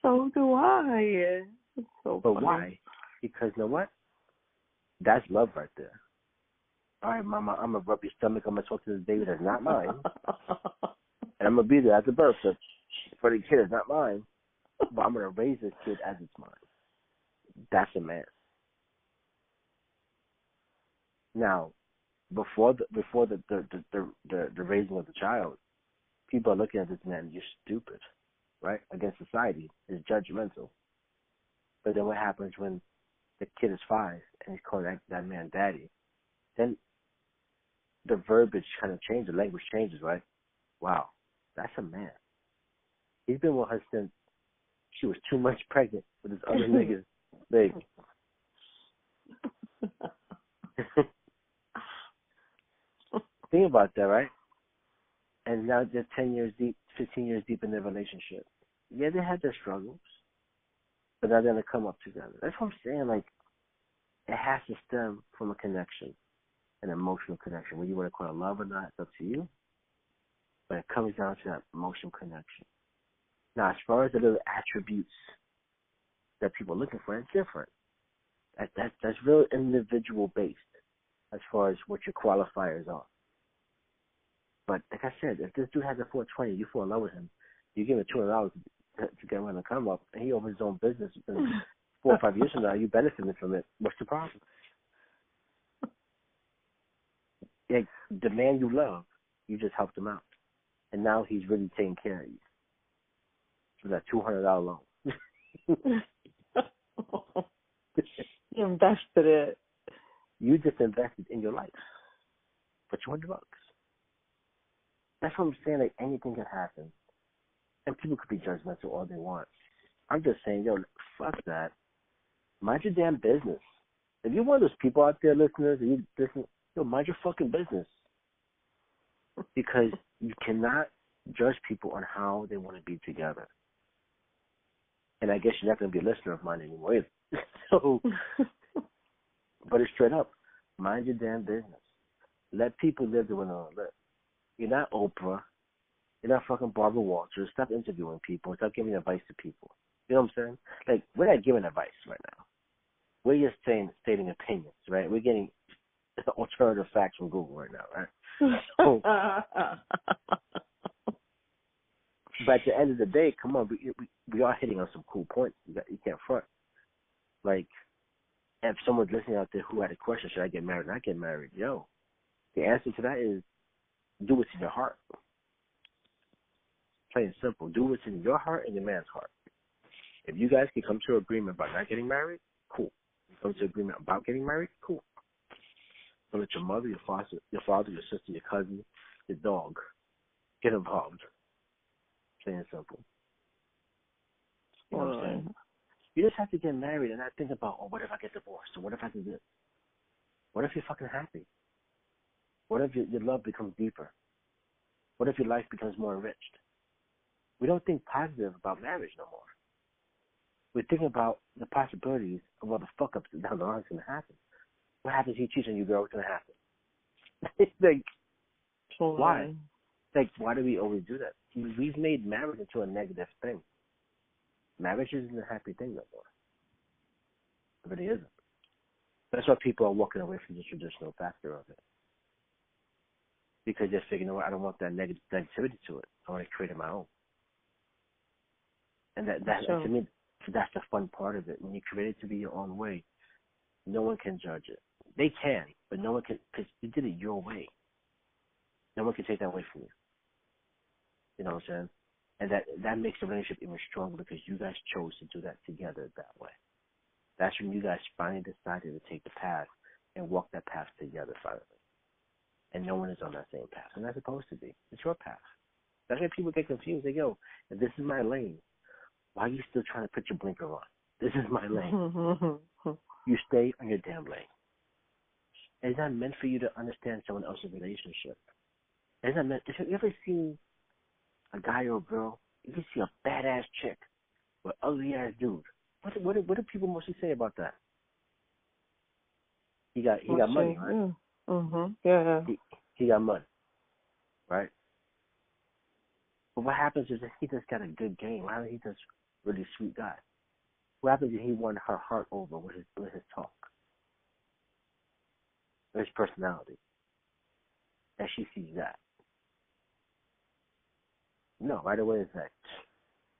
So do I. It's so But funny. why? Because you know what? That's love right there. All right, mama, I'm gonna rub your stomach. I'm gonna talk to this baby that's not mine, and I'm gonna be there at the birth for the kid that's not mine. But I'm gonna raise this kid as it's mine. That's a man. Now, before the raising of the child, people are looking at this man. You're stupid, right? Against society, is judgmental. But then what happens when the kid is 5 and he's calling that man daddy? Then the verbiage kind of changes, the language changes, right? Wow, that's a man. He's been with her since she was 2 months pregnant with this other nigga's baby. Think about that, right? And now they're 10 years deep, 15 years deep in their relationship. Yeah, they had their struggles, but now they're going to come up together. That's what I'm saying. Like, it has to stem from a connection, an emotional connection. Whether you want to call it love or not, it's up to you. But it comes down to that emotional connection. Now, as far as the little attributes that people are looking for, it's different. That's real individual based as far as what your qualifiers are. But like I said, if this dude has a 420, you fall in love with him, you give him $200 to get him to come up, and he opens his own business, and 4 or 5 years from now, you benefiting from it. What's the problem? Like, the man you love, you just helped him out, and now he's really taking care of you for that $200 loan. You invested it. You just invested in your life for $200. That's what I'm saying. Like, anything can happen, and people could be judgmental all they want. I'm just saying, yo, fuck that. Mind your damn business. If you're one of those people out there, listeners, and you listen, yo, mind your fucking business. Because you cannot judge people on how they want to be together. And I guess you're not going to be a listener of mine anymore either. So, but it's straight up. Mind your damn business. Let people live the way they want to live. You're not Oprah. You're not fucking Barbara Walters. Stop interviewing people. Stop giving advice to people. You know what I'm saying? Like, we're not giving advice right now. We're just stating opinions, right? We're getting alternative facts from Google right now, right? So, but at the end of the day, come on, we are hitting on some cool points. You can't front. Like, if someone's listening out there who had a question, should I get married or not get married? Yo, the answer to that is do what's in your heart. Plain and simple. Do what's in your heart and your man's heart. If you guys can come to an agreement about not getting married, cool. Come to an agreement about getting married, cool. Don't let your mother, your father, your sister, your cousin, your dog get involved. Plain and simple. You know what I'm saying? You just have to get married and not think about, oh, what if I get divorced? Or what if I do this? What if you're fucking happy? What if your love becomes deeper? What if your life becomes more enriched? We don't think positive about marriage no more. We're thinking about the possibilities of what the fuck ups down the line is going to happen. What happens if he cheats on you, girl? What's going to happen? Like, why? Like, why do we always do that? We've made marriage into a negative thing. Marriage isn't a happy thing no more. It really isn't. That's why people are walking away from the traditional factor of it. Because they're thinking, you know what, I don't want that negativity to it. I want to create it my own. And that to me, that's the fun part of it. When you create it to be your own way, no one can judge it. They can, but no one can, because you did it your way. No one can take that away from you. You know what I'm saying? And that makes the relationship even stronger because you guys chose to do that together that way. That's when you guys finally decided to take the path and walk that path together finally. And no one is on that same path. And that's supposed to be. It's your path. That's why people get confused. They go, if this is my lane, why are you still trying to put your blinker on? This is my lane. You stay on your damn lane. It's not meant for you to understand someone else's relationship. It's not meant. If you ever seen a guy or a girl, you can see a badass chick with ugly ass dude. What do people mostly say about that? He got money, right? Mhm. Yeah. He got money, right? But what happens is that he just got a good game. How he just really sweet guy. What happens is he won her heart over with his talk, with his personality, and she sees that. No, right away it's like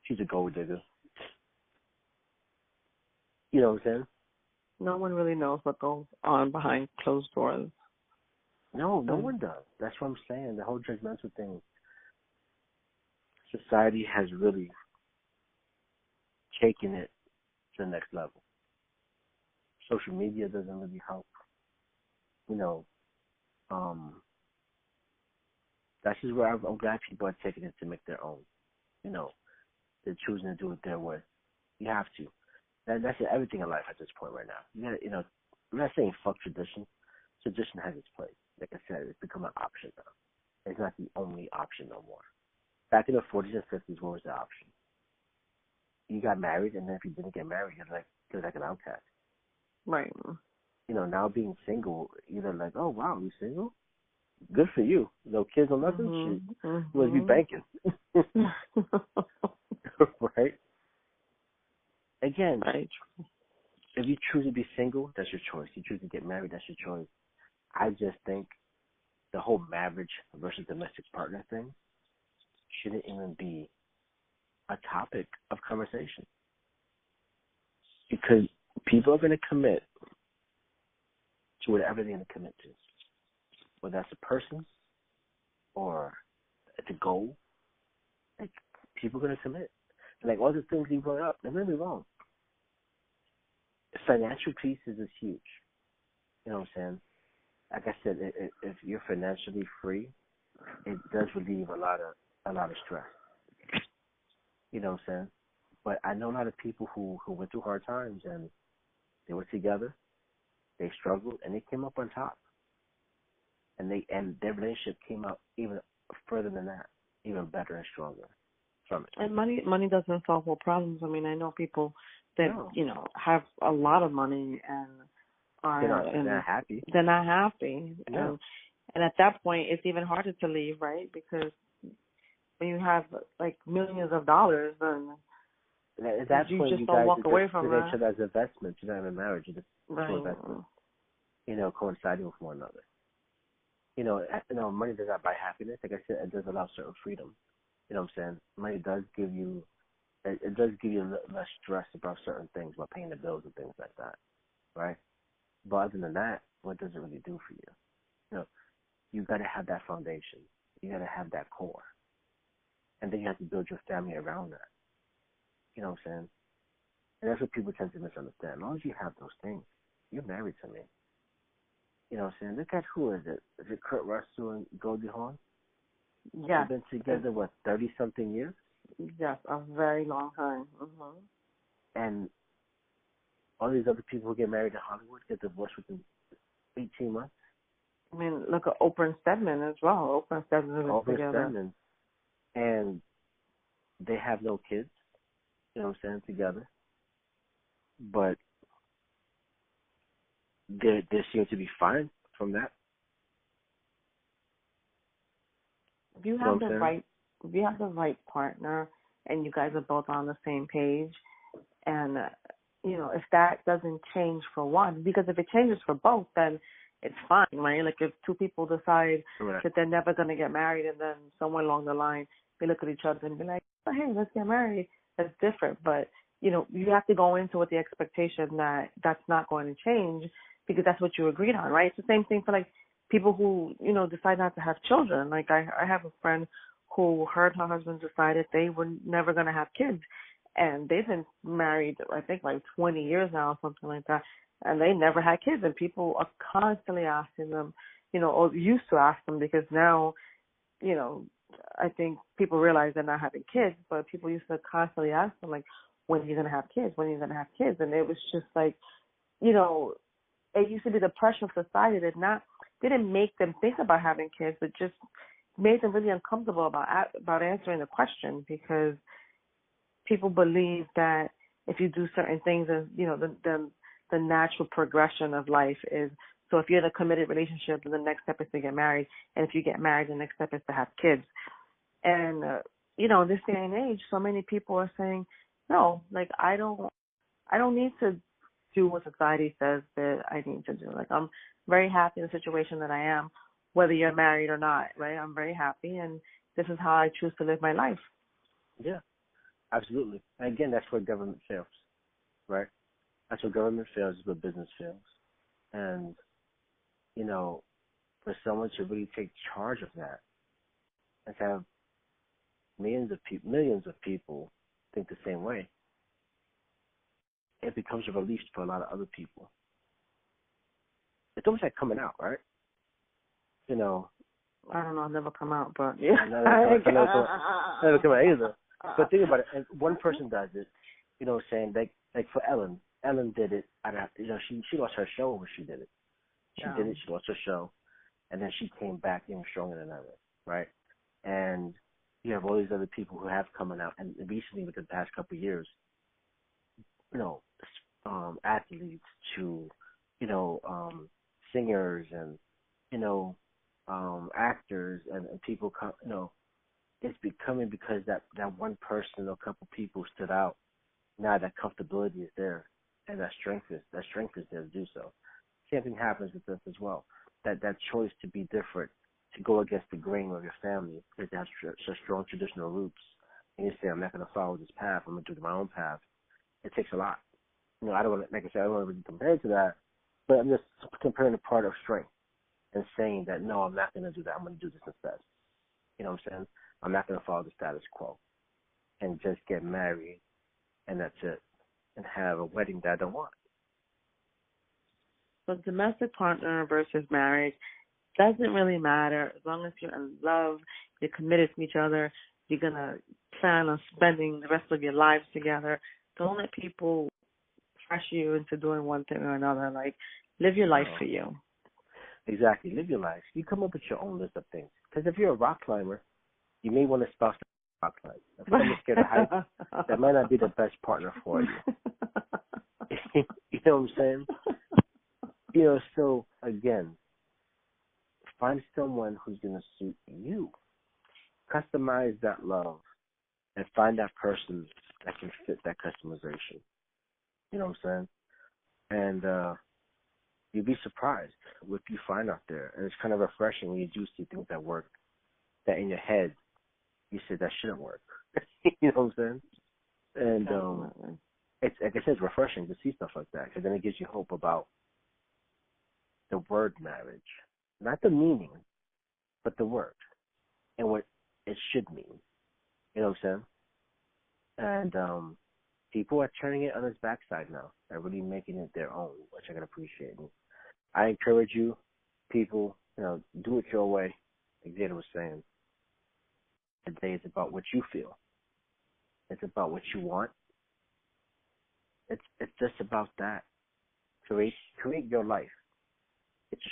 she's a gold digger. You know what I'm saying? No one really knows what goes on behind closed doors. No one does. That's what I'm saying. The whole judgmental thing. Society has really taken it to the next level. Social media doesn't really help. You know, that's just where I'm glad people are taking it to make their own. You know, they're choosing to do it their way. You have to. That's everything in life at this point right now. You know, I'm not saying fuck tradition. Tradition has its place. Like I said, it's become an option now. It's not the only option no more. Back in the 40s and 50s, what was the option? You got married, and then if you didn't get married, you're like an outcast. Right. You know, now being single, you're like, oh wow, you single? Good for you. No kids or nothing. Mhm. You must be banking, right? Again, Right. if you choose to be single, that's your choice. You choose to get married, that's your choice. I just think the whole marriage versus domestic partner thing shouldn't even be a topic of conversation, because people are going to commit to whatever they're going to commit to, whether that's a person or it's a goal. Like, people are going to commit. Like, all the things you brought up, don't get me wrong. Financial pieces is huge. You know what I'm saying? Like I said, if you're financially free, it does relieve a lot of stress. You know what I'm saying? But I know a lot of people who went through hard times, and they were together, they struggled, and they came up on top. And their relationship came out even further than that, even better and stronger from it. And money doesn't solve all problems. I mean, I know people that No. have a lot of money and are They're not happy. They're not happy. No. And at that point, it's even harder to leave, right? Because when you have like millions of dollars, then At that you point, just you don't guys walk away from consider that. each other as investments. You're not even married. You're just two Right. investments. You know, coinciding with one another. You know, money does not buy happiness. Like I said, it does allow certain freedom. You know what I'm saying? Money does give you, it does give you less stress about certain things, about paying the bills and things like that, right? But other than that, what does it really do for you? You know, you got to have that foundation. You got to have that core. And then you have to build your family around that. You know what I'm saying? And that's what people tend to misunderstand. As long as you have those things, you're married to me. You know what I'm saying? Look at who is it? Is it Kurt Russell and Goldie Hawn? Yeah. They've been together, 30-something years? Yes, a very long time. Mm-hmm. And all these other people who get married in Hollywood get divorced within 18 months? I mean, look at Oprah and Stedman as well. Oprah and Stedman are together. Stedman. And they have no kids, you know what I'm saying, together. But they seem to be fine from that. If you have the right partner and you guys are both on the same page, and if that doesn't change for one, because if it changes for both, then it's fine, right? Like if two people decide that they're never going to get married, and then somewhere along the line they look at each other and be like, oh, hey, let's get married. That's different. But you have to go into with the expectation that that's not going to change, because that's what you agreed on, right? It's the same thing for like people who decide not to have children. Like I have a friend who her husband decided they were never going to have kids, and they've been married I think like 20 years now or something like that, and they never had kids. And people are constantly asking them, or used to ask them, because now I think people realize they're not having kids, but people used to constantly ask them, like, when are you going to have kids? When are you going to have kids? And it was just like, it used to be the pressure of society that didn't make them think about having kids, but just made them really uncomfortable about answering the question, because people believe that if you do certain things, the natural progression of life is So if you're in a committed relationship, then the next step is to get married. And if you get married, the next step is to have kids. And, in this day and age, so many people are saying, no, like, I don't need to do what society says that I need to do. Like, I'm very happy in the situation that I am, whether you're married or not, right? I'm very happy, and this is how I choose to live my life. Yeah, absolutely. And again, that's where government fails, right? That's where government fails, is where business fails. And, for someone to really take charge of that and to have millions of people think the same way, it becomes a relief for a lot of other people. It's almost like coming out, right? I don't know, I'll never come out, but yeah. Never come out either. But think about it, and one person does it, saying like for Ellen did it. She lost her show when she did it. She did it. She lost her show, and then she came back even stronger than ever, right? And you have all these other people who have coming out, and recently within the past couple of years, athletes to, singers and, actors and people, it's becoming because that one person or couple people stood out. Now that comfortability is there, and that strength is there to do so. Same thing happens with us as well. That choice to be different, to go against the grain of your family, because they have such strong traditional roots, and you say, I'm not going to follow this path. I'm going to do my own path. It takes a lot. I don't want to, like I said, I don't want to really compare to that, but I'm just comparing the part of strength and saying that, no, I'm not going to do that. I'm going to do this instead. You know what I'm saying? I'm not going to follow the status quo and just get married, and that's it, and have a wedding that I don't want. So domestic partner versus marriage doesn't really matter as long as you're in love, you're committed to each other, you're going to plan on spending the rest of your lives together. Don't let people pressure you into doing one thing or another. Like, live your life for you. Exactly. Live your life. You come up with your own list of things. Because if you're a rock climber, you may want to spouse to rock climb. If someone's scared of heights, that might not be the best partner for you. You know what I'm saying? So, again, find someone who's going to suit you. Customize that love and find that person that can fit that customization. You know what I'm saying? And you'd be surprised what you find out there. And it's kind of refreshing when you do see things that work, that in your head you said that shouldn't work. You know what I'm saying? And it's, like I said, it's refreshing to see stuff like that, because then it gives you hope about the word marriage. Not the meaning, but the word and what it should mean. You know what I'm saying? And people are turning it on its backside now. They're really making it their own, which I can appreciate. And I encourage you, people, do it your way. Like Zeta was saying, today is about what you feel. It's about what you want. It's just about that. Create your life. It's a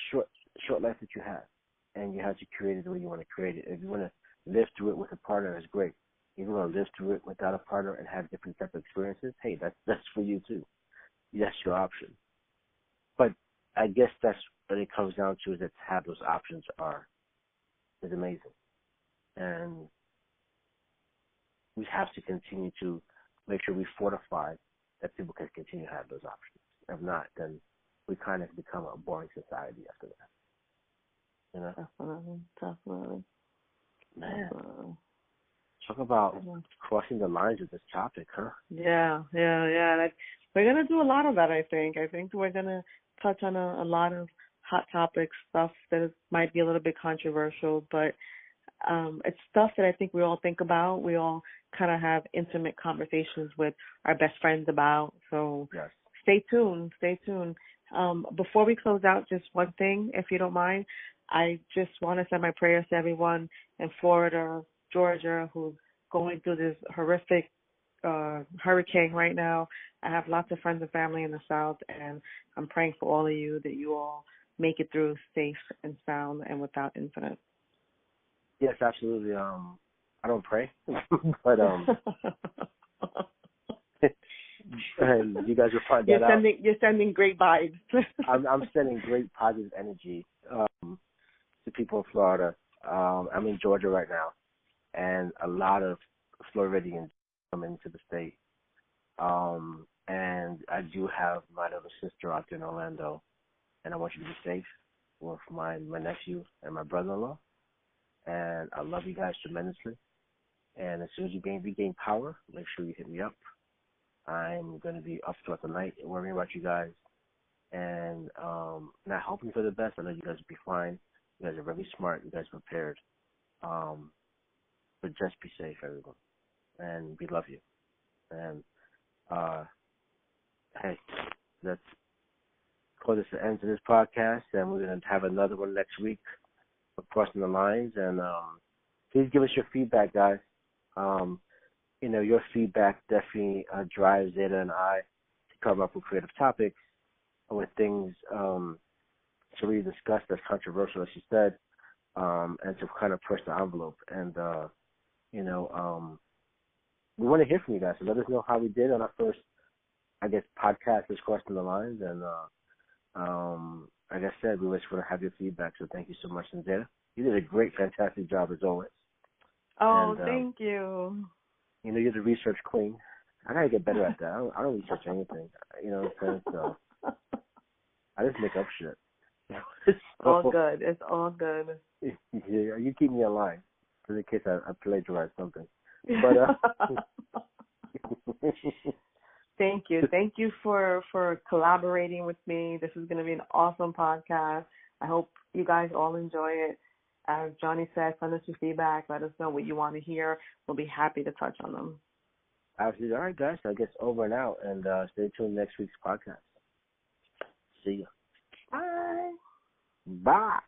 short life that you have, and you have to create it the way you want to create it. If you want to live through it with a partner, that's great. If you want to live through it without a partner and have different type of experiences, hey, that's for you too. That's your option. But I guess that's what it comes down to, is that to have those options is amazing. And we have to continue to make sure we fortify that people can continue to have those options. If not, then we kind of become a boring society after that. Definitely. Man. Talk about crossing the lines with this topic, huh? Yeah. We're going to do a lot of that, I think. I think we're going to touch on a lot of hot topic stuff that might be a little bit controversial, but it's stuff that I think we all think about. We all kind of have intimate conversations with our best friends about. So yes. Stay tuned. Before we close out, just one thing, if you don't mind. I just want to send my prayers to everyone in Florida, Georgia, who's going through this horrific hurricane right now. I have lots of friends and family in the South, and I'm praying for all of you that you all make it through safe and sound and without incident. Yes, absolutely. I don't pray, but And you guys will find that out. You're sending great vibes. I'm sending great positive energy to people in Florida. I'm in Georgia right now, and a lot of Floridians come into the state. And I do have my little sister out there in Orlando, and I want you to be safe with my nephew and my brother-in-law. And I love you guys tremendously. And as soon as you regain power, make sure you hit me up. I'm going to be up throughout the night worrying about you guys and not hoping for the best. I know you guys will be fine. You guys are very smart. You guys are prepared. But just be safe, everyone. And we love you. And, hey, let's call this the end of this podcast. And we're going to have another one next week of Crossing the Lines. And please give us your feedback, guys. Your feedback definitely drives Zeta and I to come up with creative topics with things to really discuss that's controversial, as you said, and to kind of push the envelope. And, we want to hear from you guys. So let us know how we did on our first, podcast is Crossing the Lines. And, like I said, we just want to have your feedback. So thank you so much, Zeta. You did a great, fantastic job as always. Oh, thank you. You're the research queen. I gotta get better at that. I don't research anything. So I just make up shit. All good. It's all good. Yeah, you keep me in line, just in case I plagiarize something. But thank you. Thank you for collaborating with me. This is going to be an awesome podcast. I hope you guys all enjoy it. As Johnny said, send us your feedback. Let us know what you want to hear. We'll be happy to touch on them. Absolutely. All right, guys. I guess over and out. And stay tuned next week's podcast. See ya. Bye. Bye.